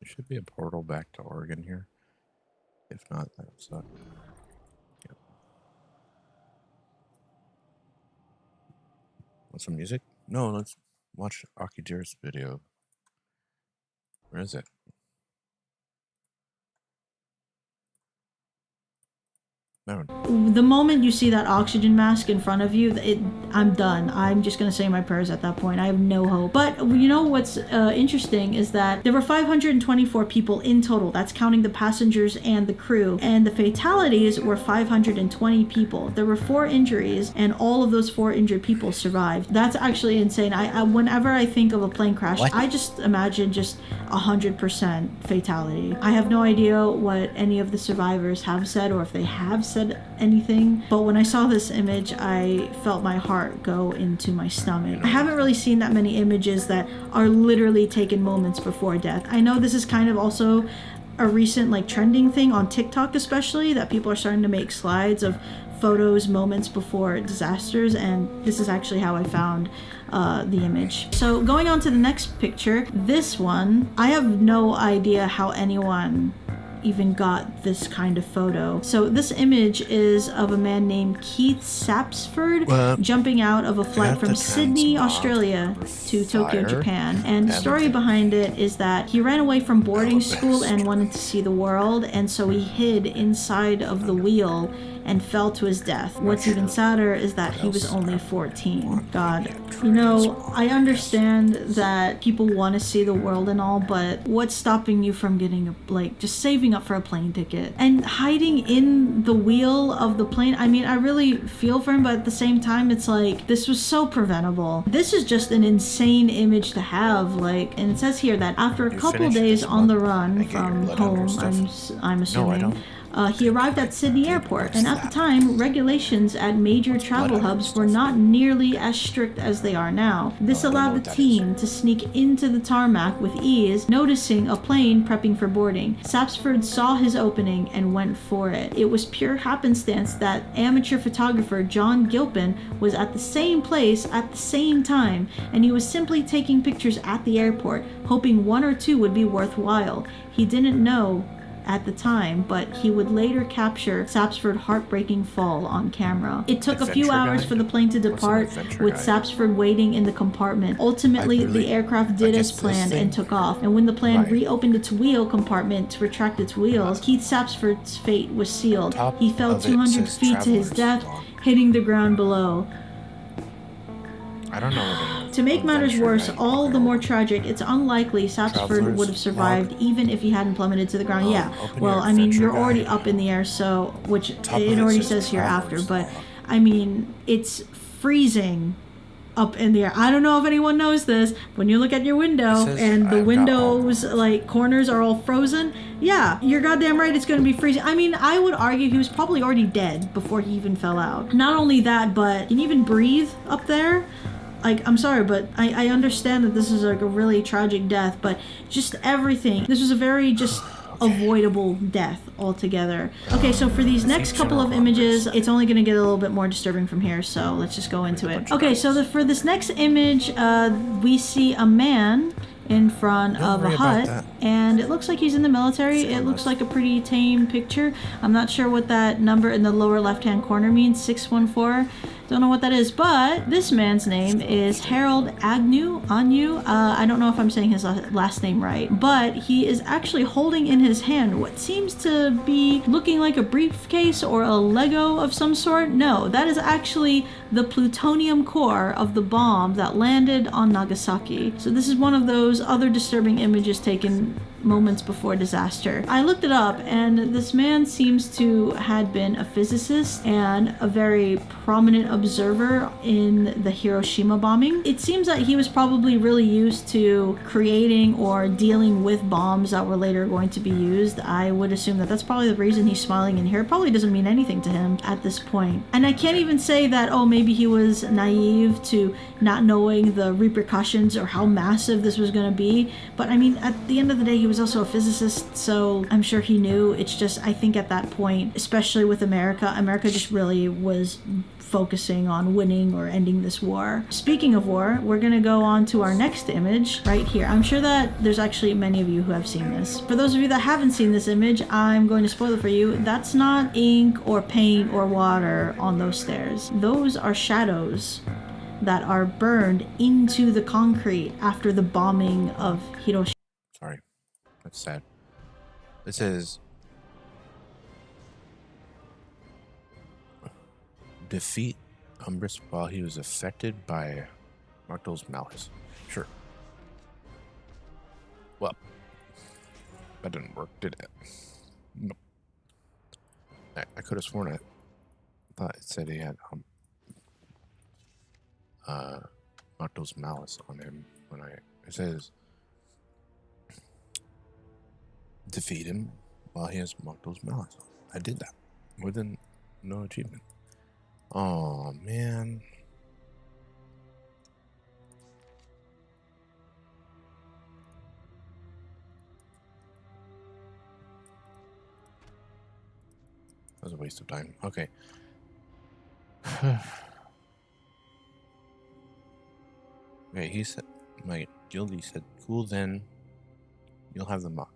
There should be a portal back to Oregon here. If not, that would suck. Yep. Want some music? No, let's watch Akidir's video. Where is it? No. The moment you see that oxygen mask in front of you, I'm done. I'm just gonna say my prayers at that point. I have no hope. But you know what's interesting is that there were 524 people in total. That's counting the passengers and the crew. And the fatalities were 520 people. There were 4 injuries, and all of those 4 injured people survived. That's actually insane. Whenever I think of a plane crash, I just imagine just 100% fatality. I have no idea what any of the survivors have said or if they have said anything, but when I saw this image, I felt my heart go into my stomach. I haven't really seen that many images that are literally taken moments before death. I know this is kind of also a recent like trending thing on TikTok, especially, that people are starting to make slides of photos moments before disasters, and this is actually how I found the image. So going on to the next picture, this one, I have no idea how anyone even got this kind of photo. So this image is of a man named Keith Sapsford jumping out of a flight from Sydney, Australia to Tokyo, Japan. And the story behind it is that he ran away from boarding school and wanted to see the world, and so he hid inside of the wheel and fell to his death. What's even sadder is that he was only 14. God. You know, I understand that people want to see the world and all, but what's stopping you from getting, just saving up for a plane ticket? And hiding in the wheel of the plane, I mean, I really feel for him, but at the same time, it's like, this was so preventable. This is just an insane image to have, and it says here that after a couple days on the run from home, I'm assuming, he arrived at Sydney Airport, and at the time, regulations at major travel hubs were not nearly as strict as they are now. This allowed the team to sneak into the tarmac with ease, noticing a plane prepping for boarding. Sapsford saw his opening and went for it. It was pure happenstance that amateur photographer John Gilpin was at the same place at the same time, and he was simply taking pictures at the airport, hoping one or two would be worthwhile. He didn't know at the time, but he would later capture Sapsford's heartbreaking fall on camera. It took a few hours for the plane to depart, with Sapsford waiting in the compartment. Ultimately, the aircraft did as planned and took off, and when the plane reopened its wheel compartment to retract its wheels, Keith Sapsford's fate was sealed. He fell 200 feet to his death, hitting the ground below. I don't know. To make matters worse, all the more tragic, it's unlikely Sapsford would have survived even if he hadn't plummeted to the ground. Yeah, well, I mean, you're already up in the air, so, which it already says here after, but, I mean, it's freezing up in the air. I don't know if anyone knows this. When you look at your window and the windows, corners are all frozen, yeah, you're goddamn right, it's going to be freezing. I mean, I would argue he was probably already dead before he even fell out. Not only that, but can you even breathe up there? I'm sorry, but I understand that this is a really tragic death, but just everything. This was a very avoidable death altogether. Okay, so for these next couple of images, it's only going to get a little bit more disturbing from here, so let's just go into it. Okay, so for this next image, we see a man in front of a hut, and it looks like he's in the military. It looks like a pretty tame picture. I'm not sure what that number in the lower left-hand corner means, 614. Don't know what that is, but this man's name is Harold Agnew. I don't know if I'm saying his last name right, but he is actually holding in his hand what seems to be looking like a briefcase or a Lego of some sort. No, that is actually the plutonium core of the bomb that landed on Nagasaki. So this is one of those other disturbing images taken moments before disaster. I looked it up, and this man seems to had been a physicist and a very prominent observer in the Hiroshima bombing. It seems that he was probably really used to creating or dealing with bombs that were later going to be used. I would assume that that's probably the reason he's smiling in here. It probably doesn't mean anything to him at this point. And I can't even say that, oh, maybe he was naive to not knowing the repercussions or how massive this was going to be. But I mean, at the end of the day, he was also a physicist, so I'm sure he knew. It's just, I think at that point, especially with America just really was focusing on winning or ending this war. Speaking of war, we're gonna go on to our next image right here. I'm sure that there's actually many of you who have seen this. For those of you that haven't seen this image, I'm going to spoil it for you. That's not ink or paint or water on those stairs. Those are shadows that are burned into the concrete after the bombing of Hiroshima. Sorry, that's sad. This is defeat Umbris while he was affected by Martel's malice. Sure. Well, that didn't work, did it? Nope. I could have sworn I thought it said he had Martel's malice on him when it says defeat him while he has Martel's malice on. I did that with no achievement. Oh man. was a waste of time. Okay. Okay, he said, my guildie said, cool, then you'll have them up.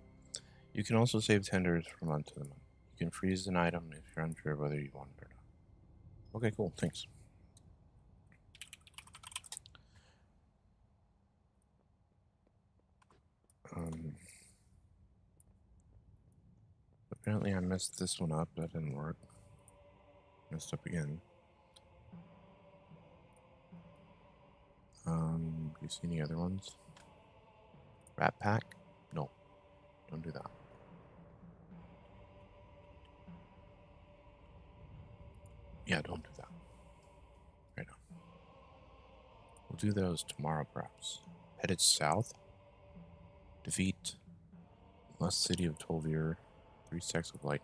You can also save tenders from month to the month. You can freeze an item if you're unsure whether you want it or not. Okay, cool, thanks. Apparently I messed this one up. That didn't work. Messed up again. Do you see any other ones? Rat pack? No. Don't do that. Yeah, don't do that. Right now. We'll do those tomorrow, perhaps. Headed south. Defeat Lost City of Tolvir. 3 stacks of light.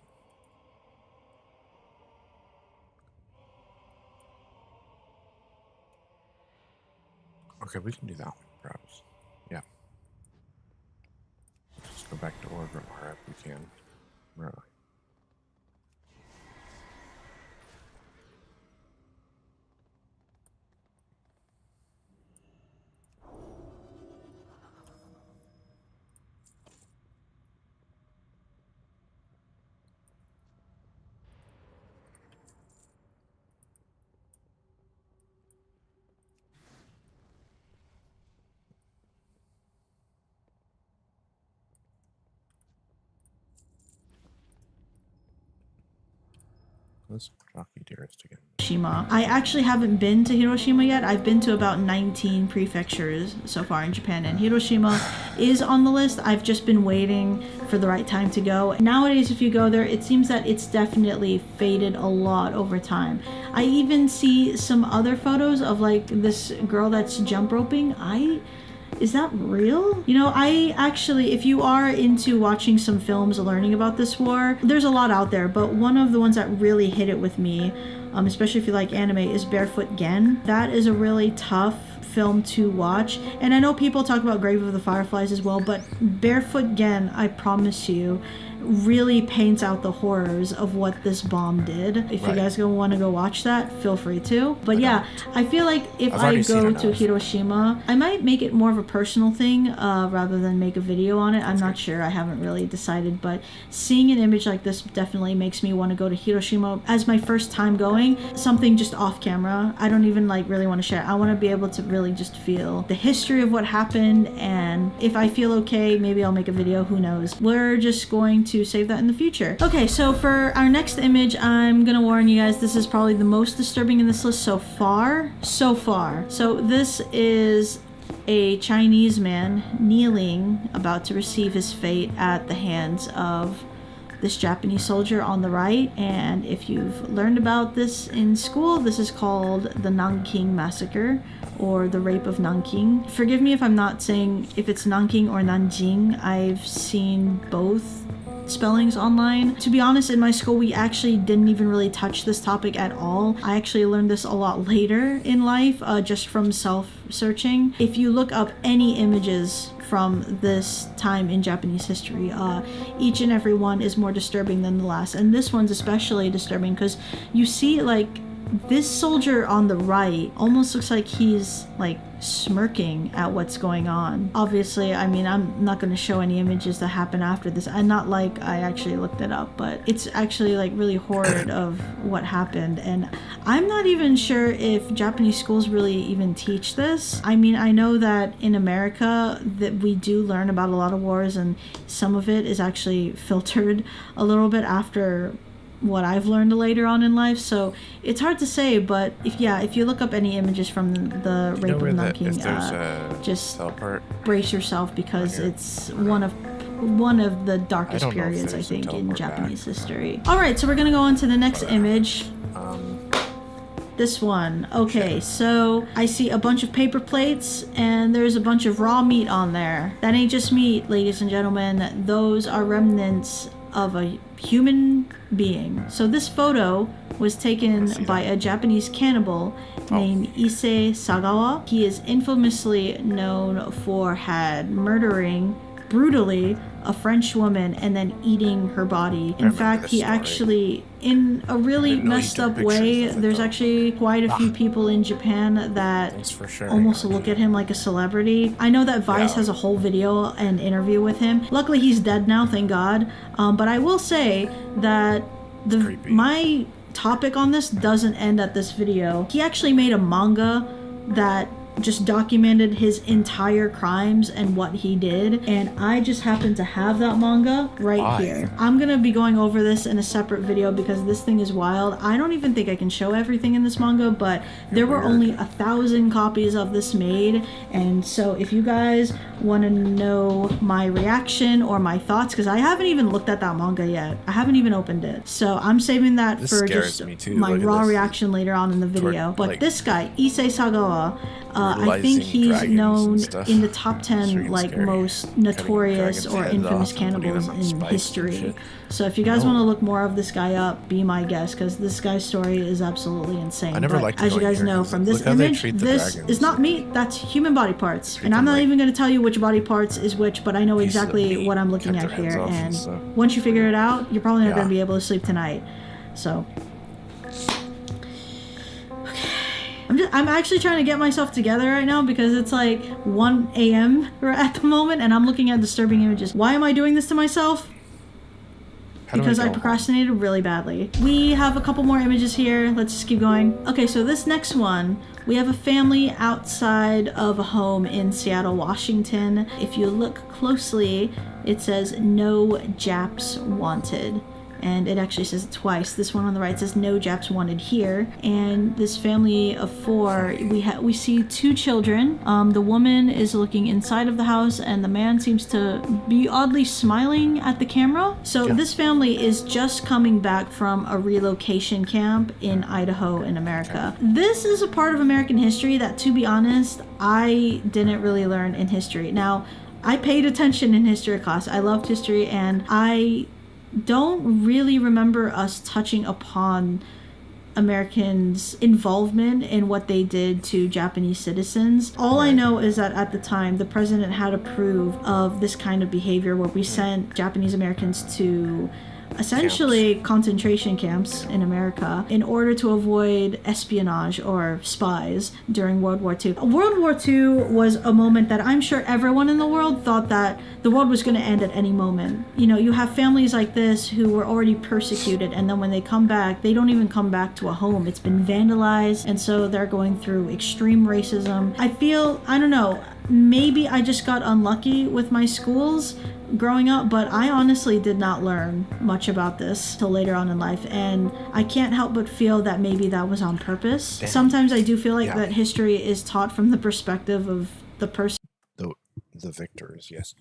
Okay, we can do that one, perhaps. Yeah. Let's go back to Orgrimmar if we can. Where are we? Let's Rocky Dearest again. Hiroshima. I actually haven't been to Hiroshima yet. I've been to about 19 prefectures so far in Japan, and Hiroshima is on the list. I've just been waiting for the right time to go. Nowadays, if you go there, it seems that it's definitely faded a lot over time. I even see some other photos of like this girl that's jump roping. Is that real? You know, I actually, if you are into watching some films, learning about this war, there's a lot out there, but one of the ones that really hit it with me, especially if you like anime, is Barefoot Gen. That is a really tough film to watch, and I know people talk about Grave of the Fireflies as well, but Barefoot Gen, I promise you, really paints out the horrors of what this bomb did. If you guys want to go watch that, feel free to. But yeah, I feel like if I go to Hiroshima, I might make it more of a personal thing rather than make a video on it. I'm not sure. I haven't really decided, but seeing an image like this definitely makes me want to go to Hiroshima as my first time going. Something just off camera. I don't even like really want to share. I want to be able to really just feel the history of what happened, and if I feel okay, maybe I'll make a video. Who knows? We're just going to save that in the future. Okay, so for our next image, I'm gonna warn you guys, this is probably the most disturbing in this list so far. So this is a Chinese man kneeling, about to receive his fate at the hands of this Japanese soldier on the right. And if you've learned about this in school, this is called the Nanking Massacre, or the Rape of Nanking. Forgive me if I'm not saying if it's Nanking or Nanjing. I've seen both spellings online. To be honest, in my school we actually didn't even really touch this topic at all. I actually learned this a lot later in life, just from self-searching. If you look up any images from this time in Japanese history, each and every one is more disturbing than the last, and this one's especially disturbing because you see like this soldier on the right almost looks like he's like smirking at what's going on. Obviously, I mean, I'm not going to show any images that happen after this, and not like I actually looked it up, but it's actually like really horrid of what happened. And I'm not even sure if Japanese schools really even teach this. I mean, I know that in America that we do learn about a lot of wars, and some of it is actually filtered a little bit after what I've learned later on in life, so it's hard to say. But if you look up any images from the Rape of Nanking, just brace yourself, because it's one of the darkest periods, I think, in Japanese history. Alright, so we're gonna go on to the next image. This one. Okay, so I see a bunch of paper plates, and there's a bunch of raw meat on there. That ain't just meat, ladies and gentlemen. Those are remnants of a human being. So this photo was taken by a Japanese cannibal named Issei Sagawa. He is infamously known for murdering brutally a French woman and then eating her body. In fact, he actually, in a really messed up way, there's actually quite a few people in Japan that almost look at him like a celebrity. I know that Vice has a whole video and interview with him. Luckily, he's dead now, thank God. But I will say that my topic on this doesn't end at this video. He actually made a manga that just documented his entire crimes and what he did, and I just happen to have that manga right here. I'm gonna be going over this in a separate video because this thing is wild. I don't even think I can show everything in this manga, but there were only 1,000 copies of this made, and so if you guys want to know my reaction or my thoughts, because I haven't even looked at that manga yet, I haven't even opened it, so I'm saving that for just my raw reaction later on in the video. But this guy, Issei Sagawa, I think he's known in the top 10 like most notorious or infamous cannibals in history. So if you guys want to look more of this guy up, be my guest, because this guy's story is absolutely insane. But as you guys know from this image, this is not meat, that's human body parts. And I'm not even going to tell you which body parts is which, but I know exactly what I'm looking at here. And once you figure it out, you're probably not going to be able to sleep tonight. So I'm actually trying to get myself together right now because it's like 1 a.m. at the moment and I'm looking at disturbing images. Why am I doing this to myself? Because I procrastinated really badly. We have a couple more images here. Let's just keep going. Okay, so this next one, we have a family outside of a home in Seattle, Washington. If you look closely, it says "No Japs Wanted." And it actually says it twice. This one on the right says "No Japs Wanted Here." And this family of 4, we see 2 children. The woman is looking inside of the house and the man seems to be oddly smiling at the camera. So this family is just coming back from a relocation camp in Idaho in America. This is a part of American history that, to be honest, I didn't really learn in history. Now, I paid attention in history class. I loved history, and I don't really remember us touching upon Americans' involvement in what they did to Japanese citizens. All I know is that at the time, the president had approved of this kind of behavior where we sent Japanese Americans to essentially concentration camps in America in order to avoid espionage or spies during World War II. World War II was a moment that I'm sure everyone in the world thought that the world was going to end at any moment. You know, you have families like this who were already persecuted, and then when they come back, they don't even come back to a home. It's been vandalized, and so they're going through extreme racism. I don't know, maybe I just got unlucky with my schools growing up, but I honestly did not learn much about this till later on in life, and I can't help but feel that maybe that was on purpose. Sometimes I do feel like that history is taught from the perspective of the person. The victors, yes.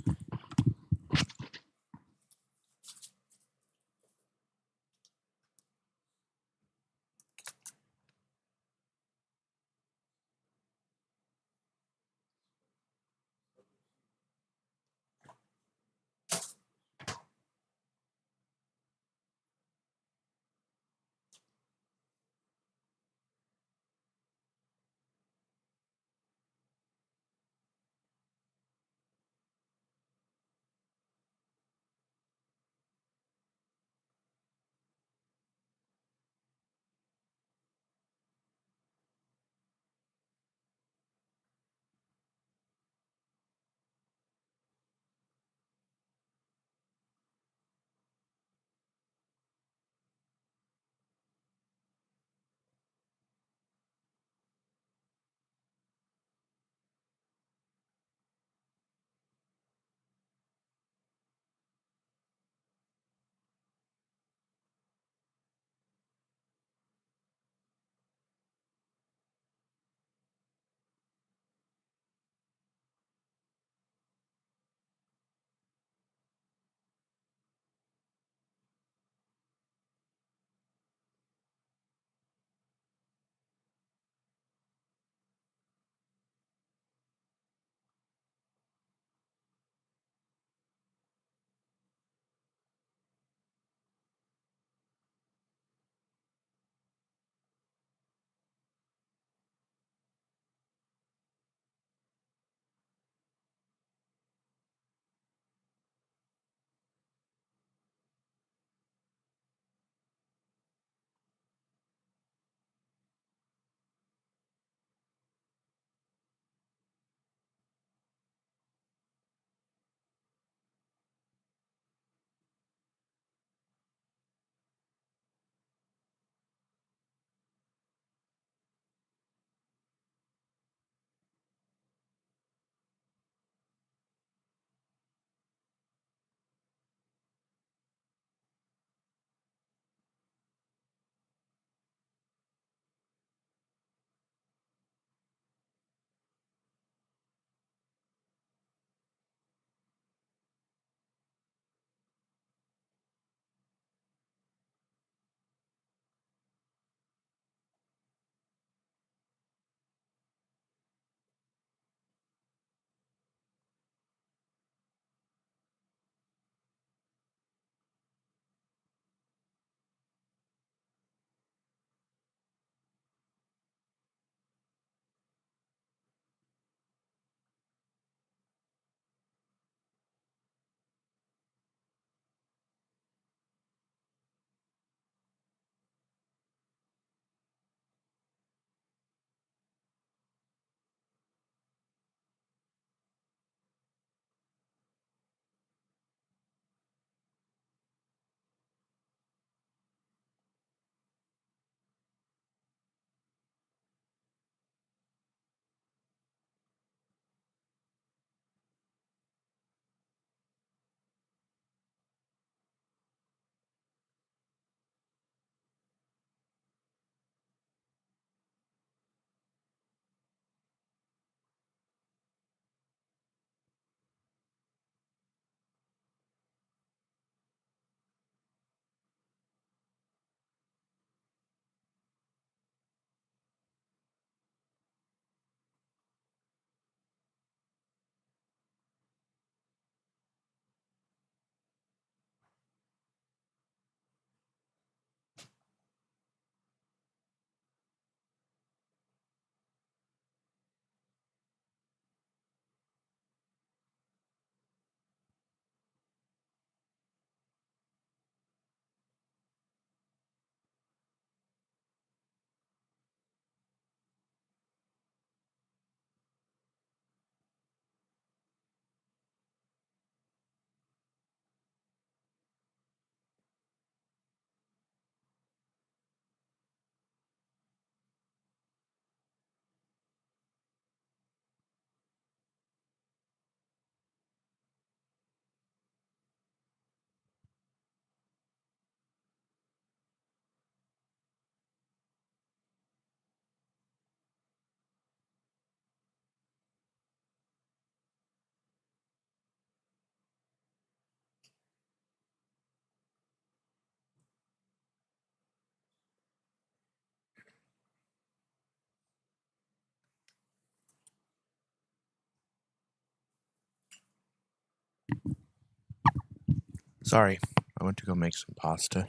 Sorry, I went to go make some pasta.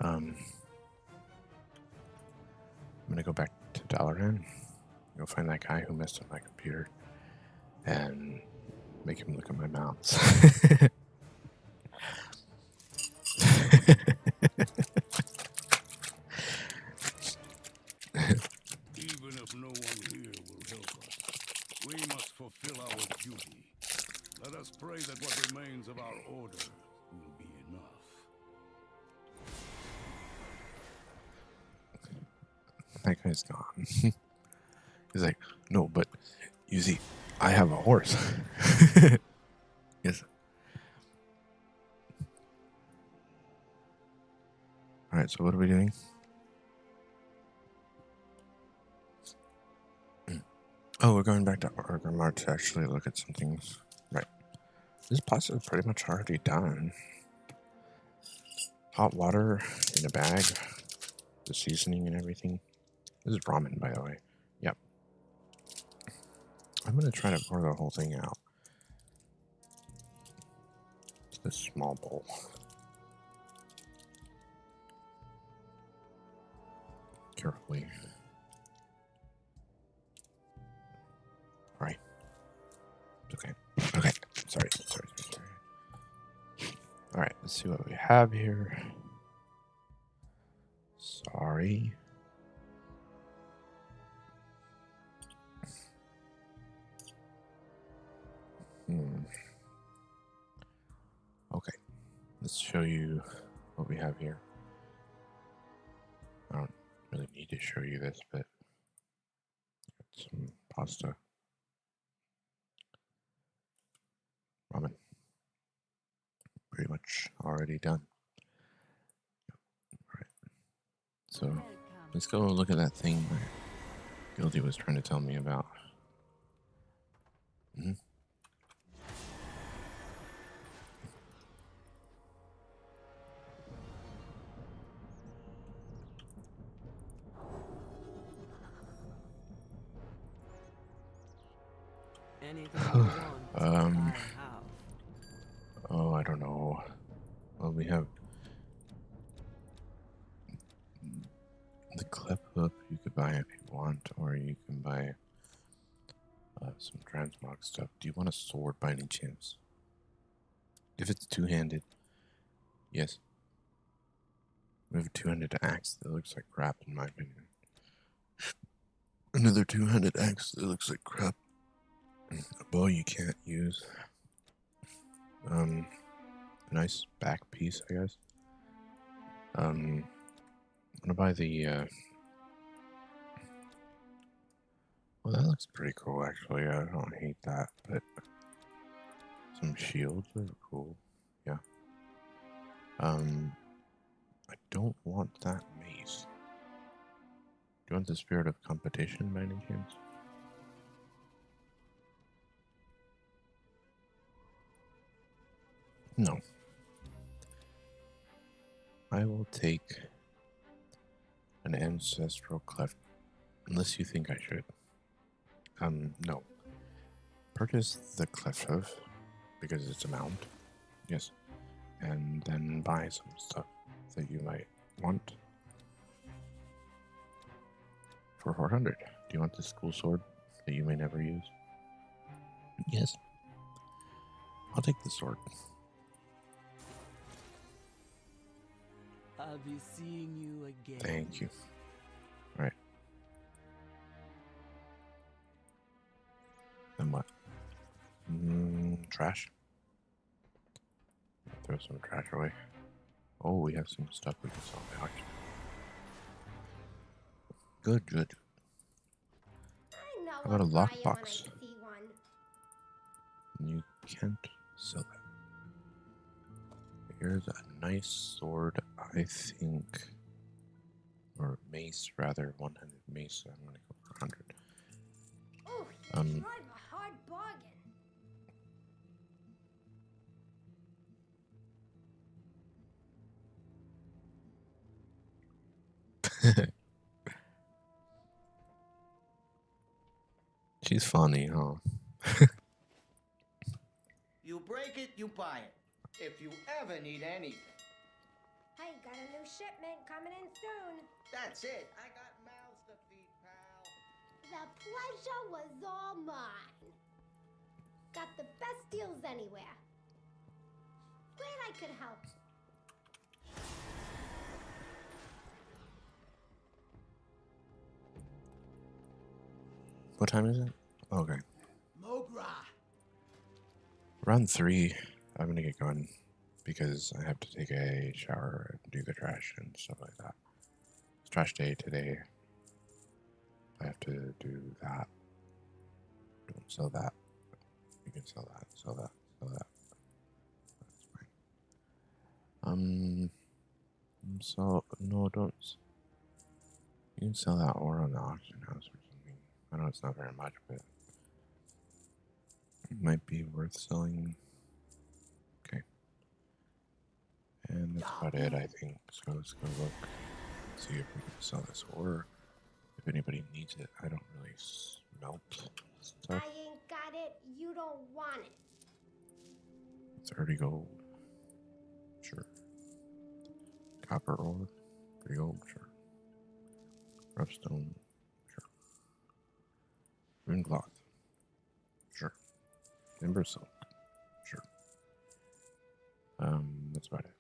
I'm gonna go back to Dalaran, go find that guy who messed up my computer, and make him look at my mounts. Even if no one here will help us, we must fulfill our duty. Let us pray that what remains of our order will be enough. That guy's gone. He's like, no, but you see, I have a horse. Yes. Alright, so what are we doing? Oh, we're going back to Orgrimmar to actually look at some things. Right. This pasta is pretty much already done. Hot water in a bag. The seasoning and everything. This is ramen, by the way. Yep. I'm going to try to pour the whole thing out. It's this small bowl. Carefully. Right. Okay. Okay. Sorry. Alright, let's see what we have here. Sorry. Okay. Let's show you what we have here. I don't really need to show you this, but some pasta. Ramen. Pretty much already done. Alright. So let's go look at that thing where Gildy was trying to tell me about. Oh, I don't know. Well, we have the clip hook you could buy if you want, or you can buy some transmog stuff. Do you want a sword by any chance? If it's two-handed, yes. We have a two-handed axe that looks like crap, in my opinion. Another two-handed axe that looks like crap. A bow you can't use. A nice back piece, I guess. I'm gonna buy the well, that looks pretty cool, actually. I don't hate that, but some shields are cool. Yeah. I don't want that mace. Do you want the Spirit of Competition by any chance? No. I will take an Ancestral Cleft, unless you think I should. No. Purchase the Cleft Hoof, because it's a mount. Yes. And then buy some stuff that you might want. For 400. Do you want the school sword that you may never use? Yes. I'll take the sword. I'll be seeing you again. Thank you. Alright. Then what? Trash? Throw some trash away. Oh, we have some stuff we can sell at the auction. Good, good. How about a lockbox? You can't sell it. Here's a nice sword, I think. Or mace, rather. One-handed mace. I'm gonna go for 100. Oh, you drive a hard bargain. She's funny, huh? You break it, you buy it. If you ever need anything. Hey, got a new shipment coming in soon. That's it. I got mouths to feed, pal. The pleasure was all mine. Got the best deals anywhere. Glad I could help. What time is it? Okay. Mogra. Round 3. I'm gonna get going because I have to take a shower and do the trash and stuff like that. It's trash day today. I have to do that. Don't sell that. You can sell that. Sell that. Sell that. That's fine. So no, don't. You can sell that or on the auction house or something. I know it's not very much, but it might be worth selling. Okay. And that's about it, I think. So let's go look, see if we can sell this, or if anybody needs it. I don't really smelt stuff. I ain't got it. You don't want it. 30 gold. Sure. Copper ore. 3 gold. Sure. Rough stone. Sure. Rune cloth. Sure. Timber silk. Sure. That's about it.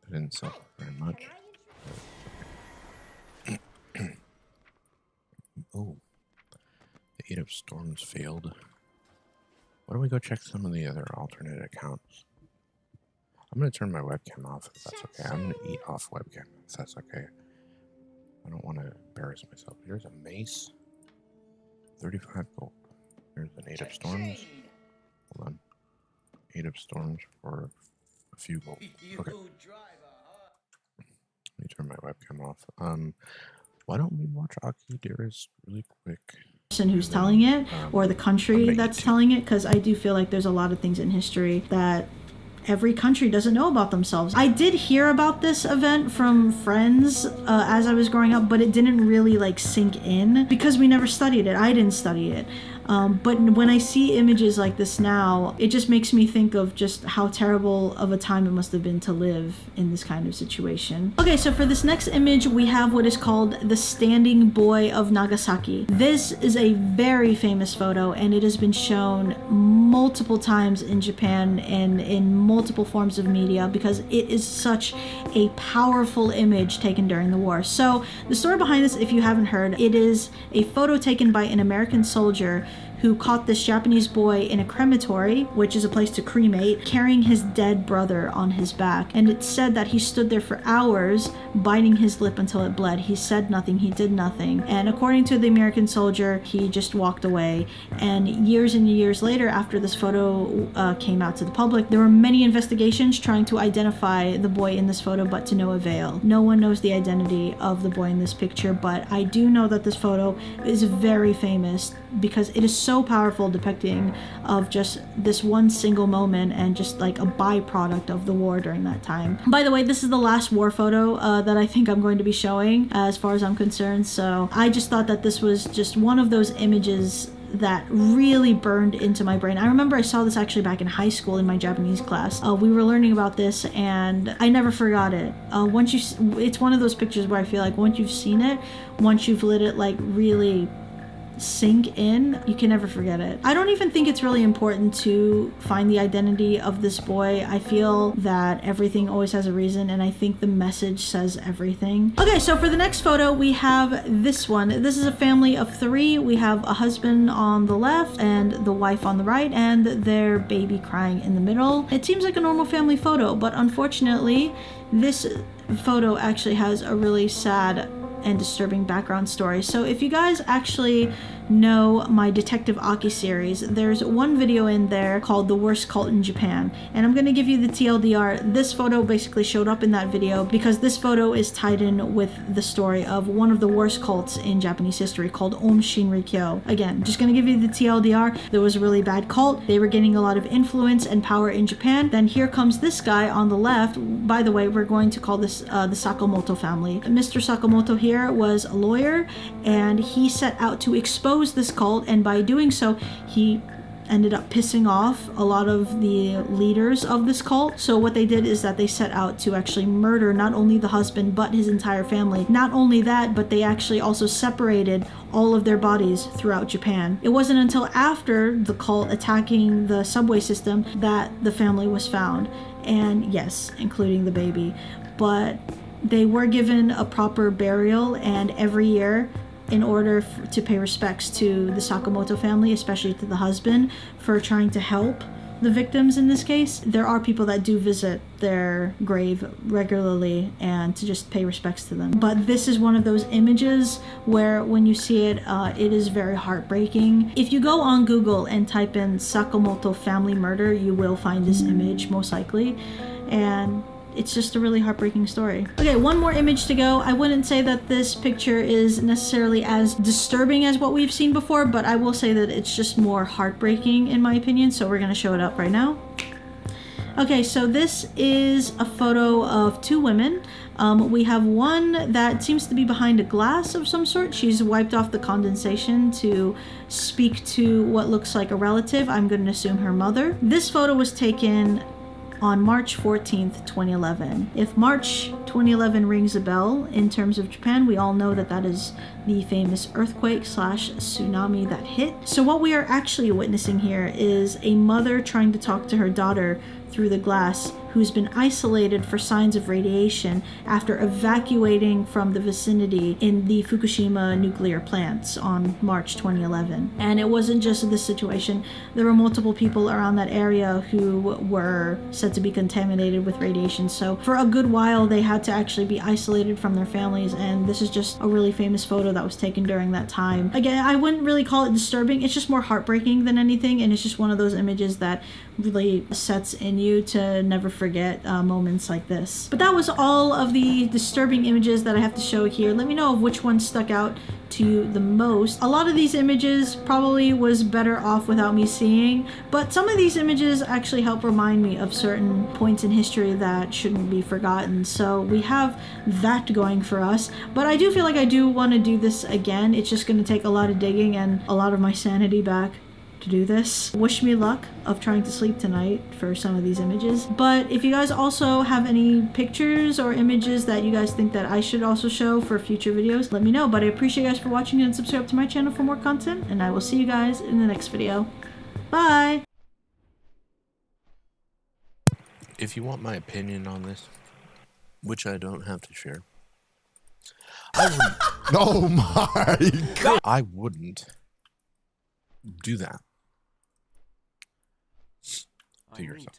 I didn't sell very much. Oh. The 8 of Storms failed. Why don't we go check some of the other alternate accounts? I'm going to turn my webcam off if that's okay. I'm going to eat off webcam if that's okay. I don't want to embarrass myself. Here's a mace. 35 gold. Here's an 8 of Storms. Hold on. 8 of Storms for a few gold. Okay. Let me turn my webcam off. Why don't we watch Aki Dearest really quick? Person who's telling it, or the country that's telling it, because I do feel like there's a lot of things in history that every country doesn't know about themselves. I did hear about this event from friends as I was growing up, but it didn't really like sink in because we never studied it. I didn't study it. But when I see images like this now, it just makes me think of just how terrible of a time it must have been to live in this kind of situation. Okay, so for this next image, we have what is called the Standing Boy of Nagasaki. This is a very famous photo, and it has been shown multiple times in Japan and in multiple forms of media because it is such a powerful image taken during the war. So the story behind this, if you haven't heard, it is a photo taken by an American soldier who caught this Japanese boy in a crematory, which is a place to cremate, carrying his dead brother on his back. And it's said that he stood there for hours, biting his lip until it bled. He said nothing, he did nothing. And according to the American soldier, he just walked away. And years later, after this photo came out to the public, there were many investigations trying to identify the boy in this photo, but to no avail. No one knows the identity of the boy in this picture, but I do know that this photo is very famous because it is so powerful, depicting of just this one single moment and just like a byproduct of the war during that time. By the way, this is the last war photo that I think I'm going to be showing as far as I'm concerned, so I just thought that this was just one of those images that really burned into my brain. I remember I saw this actually back in high school in my Japanese class. We were learning about this and I never forgot it. It's one of those pictures where I feel like once you've seen it, once you've let it like really sink in, you can never forget it. I don't even think it's really important to find the identity of this boy. I feel that everything always has a reason, and I think the message says everything. Okay, so for the next photo, we have this one. This is a family of 3. We have a husband on the left and the wife on the right, and their baby crying in the middle. It seems like a normal family photo, but unfortunately, this photo actually has a really sad and disturbing background story. So if you guys actually know my Detective Aki series, there's one video in there called The Worst Cult in Japan, and I'm going to give you the TLDR. This photo basically showed up in that video because this photo is tied in with the story of one of the worst cults in Japanese history called Om Shinrikyo. Again, just going to give you the TLDR. There was a really bad cult. They were getting a lot of influence and power in Japan. Then here comes this guy on the left. By the way, we're going to call this the Sakamoto family. Mr. Sakamoto here was a lawyer, and he set out to expose this cult, and by doing so, he ended up pissing off a lot of the leaders of this cult. So what they did is that they set out to actually murder not only the husband but his entire family. Not only that, but they actually also separated all of their bodies throughout Japan. It wasn't until after the cult attacking the subway system that the family was found, and yes, including the baby. But they were given a proper burial, and every year, in order to pay respects to the Sakamoto family, especially to the husband, for trying to help the victims in this case, there are people that do visit their grave regularly and to just pay respects to them. But this is one of those images where when you see it, it is very heartbreaking. If you go on Google and type in Sakamoto family murder, you will find this image most likely. And it's just a really heartbreaking story. Okay, one more image to go. I wouldn't say that this picture is necessarily as disturbing as what we've seen before, but I will say that it's just more heartbreaking in my opinion, so we're gonna show it up right now. Okay, so this is a photo of two women. We have one that seems to be behind a glass of some sort. She's wiped off the condensation to speak to what looks like a relative. I'm going to assume her mother. This photo was taken on March 14th, 2011. If March 2011 rings a bell in terms of Japan, we all know that that is the famous earthquake / tsunami that hit. So what we are actually witnessing here is a mother trying to talk to her daughter through the glass, who's been isolated for signs of radiation after evacuating from the vicinity in the Fukushima nuclear plants on March 2011. And it wasn't just this situation. There were multiple people around that area who were said to be contaminated with radiation. So for a good while, they had to actually be isolated from their families. And this is just a really famous photo that was taken during that time. Again, I wouldn't really call it disturbing. It's just more heartbreaking than anything. And it's just one of those images that really sets in you to never forget moments like this. But that was all of the disturbing images that I have to show here. Let me know of which one stuck out to you the most. A lot of these images probably was better off without me seeing, but some of these images actually help remind me of certain points in history that shouldn't be forgotten. So we have that going for us, but I do feel like I do want to do this again. It's just going to take a lot of digging and a lot of my sanity back to do this. Wish me luck of trying to sleep tonight for some of these images. But if you guys also have any pictures or images that you guys think that I should also show for future videos, let me know. But I appreciate you guys for watching and subscribe to my channel for more content, and I will see you guys in the next video. Bye! If you want my opinion on this, which I don't have to share, I wouldn't. Oh my God! I wouldn't do that to yourself.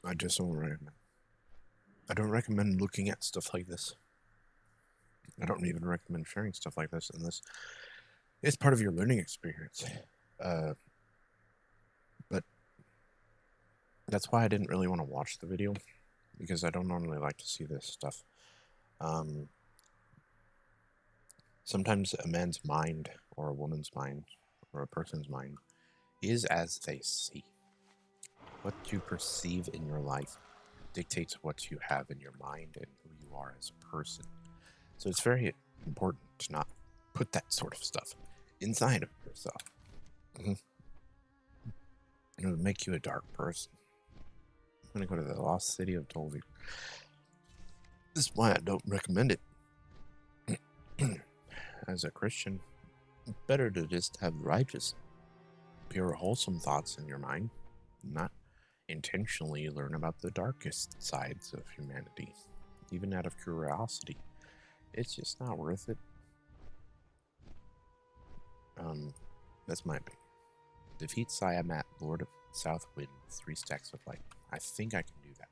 I just don't recommend. I don't recommend looking at stuff like this. I don't even recommend sharing stuff like this unless it's part of your learning experience. But that's why I didn't really want to watch the video, because I don't normally like to see this stuff. Sometimes a man's mind or a woman's mind or a person's mind is as they see. What you perceive in your life dictates what you have in your mind and who you are as a person. So it's very important to not put that sort of stuff inside of yourself. It'll make you a dark person. I'm gonna go to the lost city of Tolvi. This is why I don't recommend it. As a Christian, it's better to just have righteous, pure, wholesome thoughts in your mind, not intentionally learn about the darkest sides of humanity, even out of curiosity. It's just not worth it. That's my opinion. Defeat Siamat, Lord of South Wind, 3 stacks of light. I think I can do that.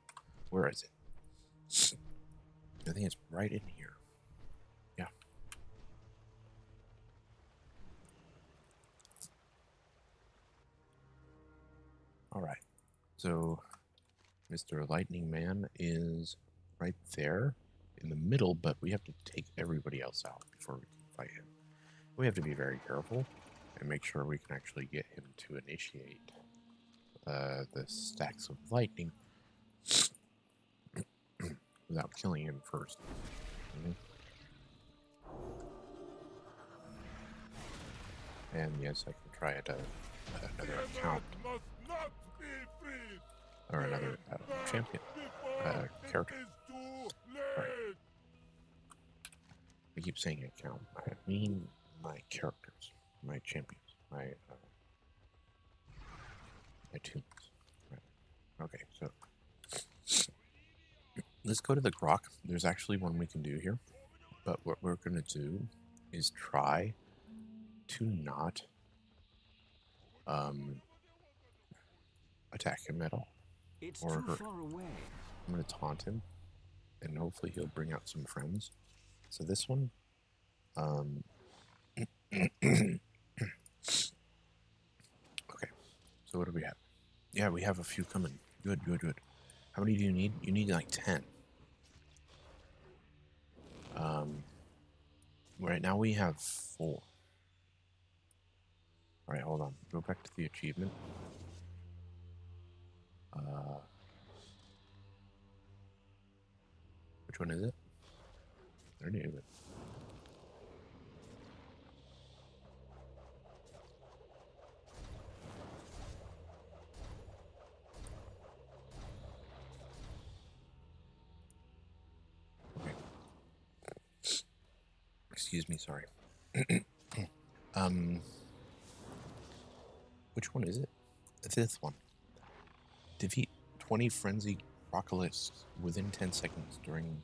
Where is it? I think it's right in here. Yeah. Alright. So, Mr. Lightning Man is right there in the middle, but we have to take everybody else out before we can fight him. We have to be very careful and make sure we can actually get him to initiate the stacks of lightning without killing him first. And yes, I can try to another account or another champion character. Right. I keep saying account. I mean my characters, my champions, my tunes. Right. Okay, so let's go to the grok. There's actually one we can do here, but what we're gonna do is try to not attack him at all. It's or too hurt. far away. I'm gonna taunt him, and hopefully he'll bring out some friends. So this one, okay. So what do we have? Yeah, we have a few coming. Good, good, good. How many do you need? You need like 10. Right now we have 4. All right, hold on. Go back to the achievement. Which one is it? There it is. Okay. Excuse me, sorry. Which one is it? The 5th one. Defeat 20 frenzied Crocolists within 10 seconds during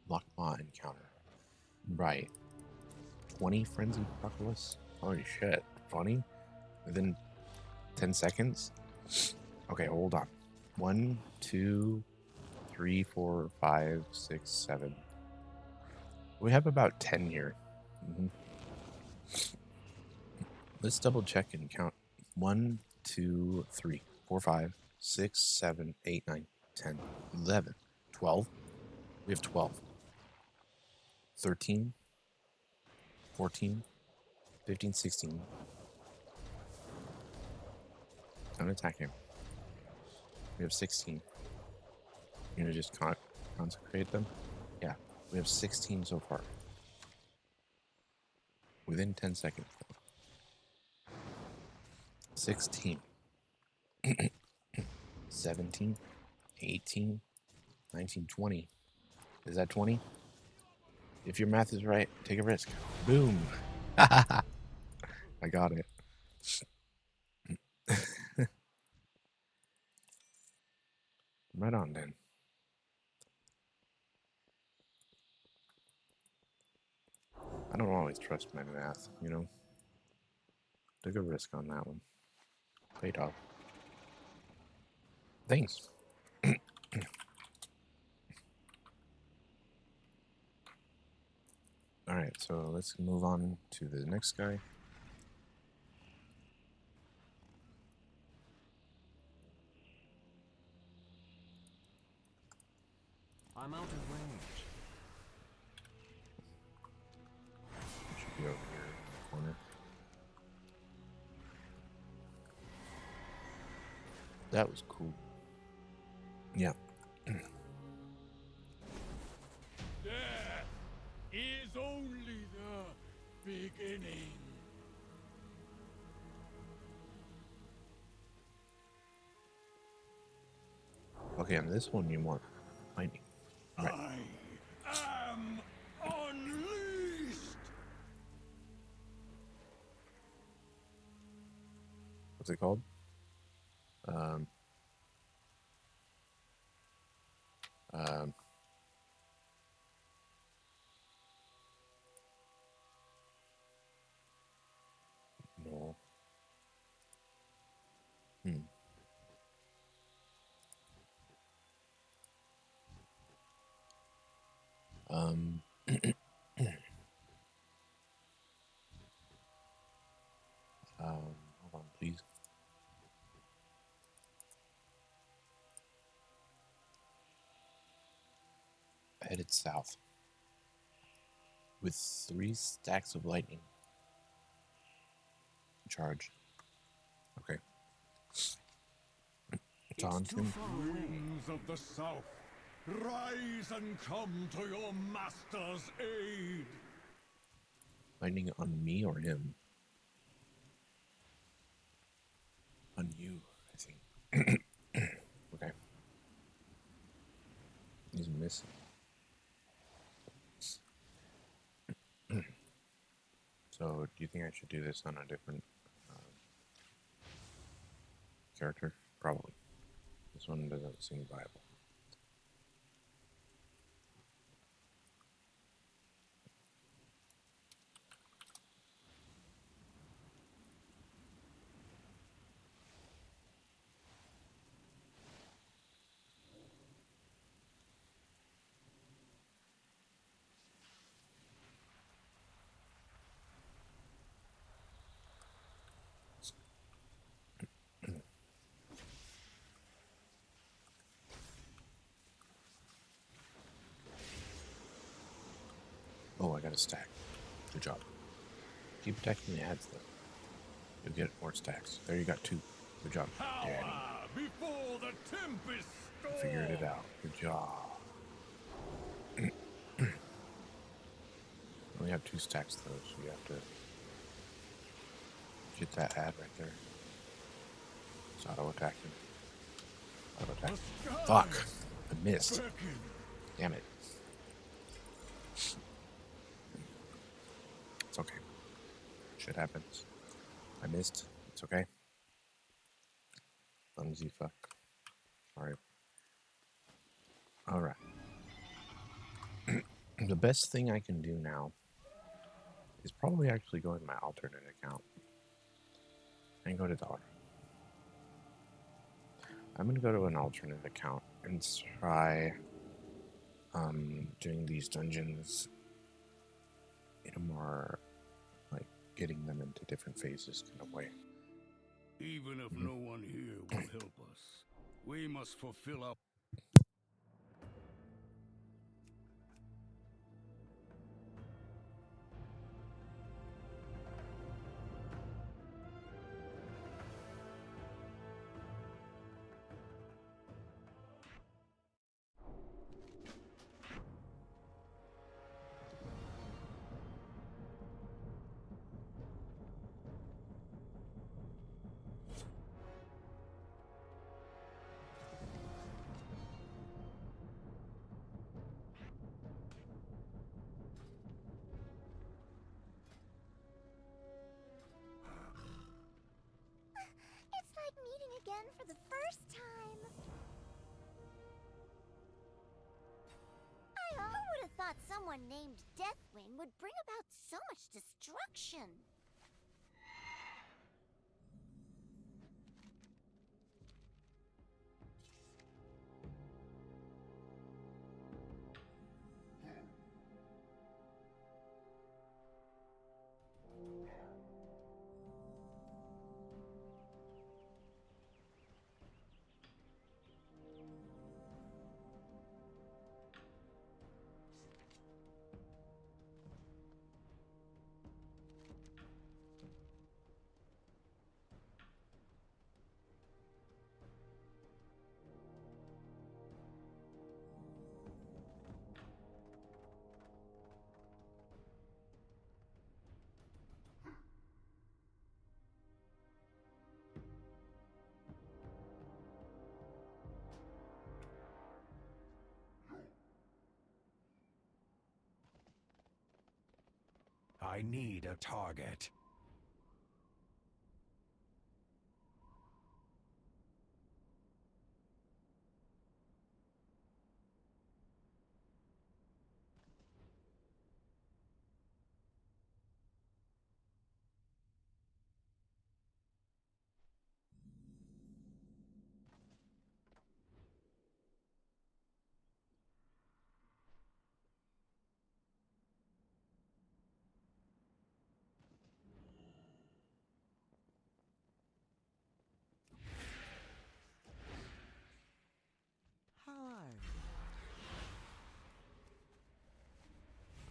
Lockmaw encounter. Right. 20 frenzied Crocolists? Holy shit. 20? Within 10 seconds? Okay, hold on. 1, 2, 3, 4, 5, 6, 7. We have about 10 here. Let's double check and count. 1, 2, 3, 4, 5, 6, 7, 8, 9, 10, 11, 12. We have 12. 13, 14, 15, 16. Don't attack him. We have 16. You're gonna just consecrate them? Yeah, we have 16 so far. Within 10 seconds. 16. 17, 18, 19, 20. Is that 20? If your math is right, take a risk. Boom. I got it. Right on then. I don't always trust my math, you know. Took a risk on that one. Paid off. Thanks. Alright, so let's move on to the next guy. I'm out of range. Should be over here in the corner. That was cool. Yeah. Death is only the beginning. Okay, on this one you want lightning. Right. I am unleashed. What's it called? No. Hold on, please. Headed south with 3 stacks of lightning. Charge. Okay. Taunt him. Winds of the south, rise and come to your master's aid. Lightning on me or him? On you, I think. Okay. He's missing. So, do you think I should do this on a different character? Probably. This one doesn't seem viable. Oh, I got a stack. Good job. Keep attacking the ads, though. You'll get more stacks. There, you got 2. Good job, Danny. Before the tempest storm. Figured it out. Good job. Only have 2 stacks, though, so you have to get that ad right there. It's auto-attacking. Auto-attack. Fuck! I missed. Damn it. It's okay. Shit happens. I missed. It's okay. Clumsy fuck. Sorry. Alright. The best thing I can do now is probably actually go in my alternate account and go to Dollar. I'm going to go to an alternate account and try doing these dungeons in a more, like, getting them into different phases kind of way. Even if no one here will help us, we must fulfill our... It's like meeting again for the first time. Who would have thought someone named Deathwing would bring about so much destruction? I need a target.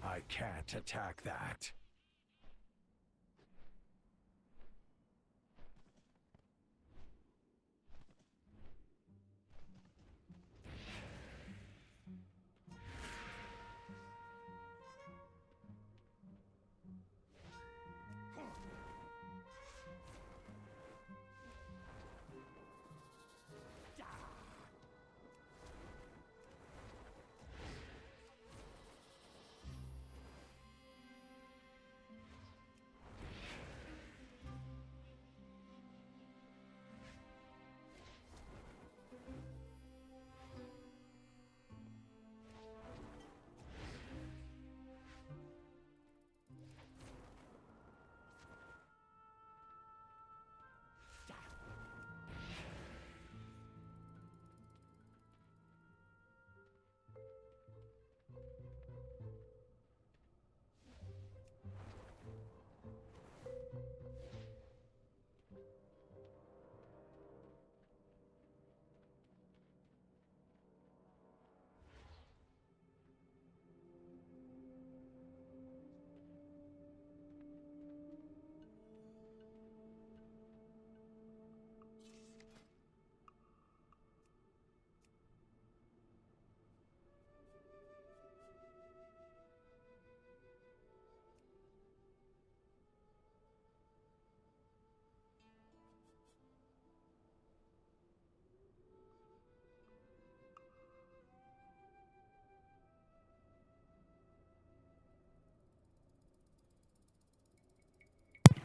I can't attack that.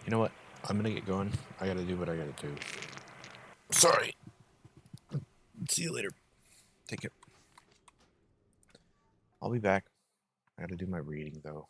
You know what? I'm gonna get going. I gotta do what I gotta do. Sorry. See you later. Take care. I'll be back. I gotta do my reading though.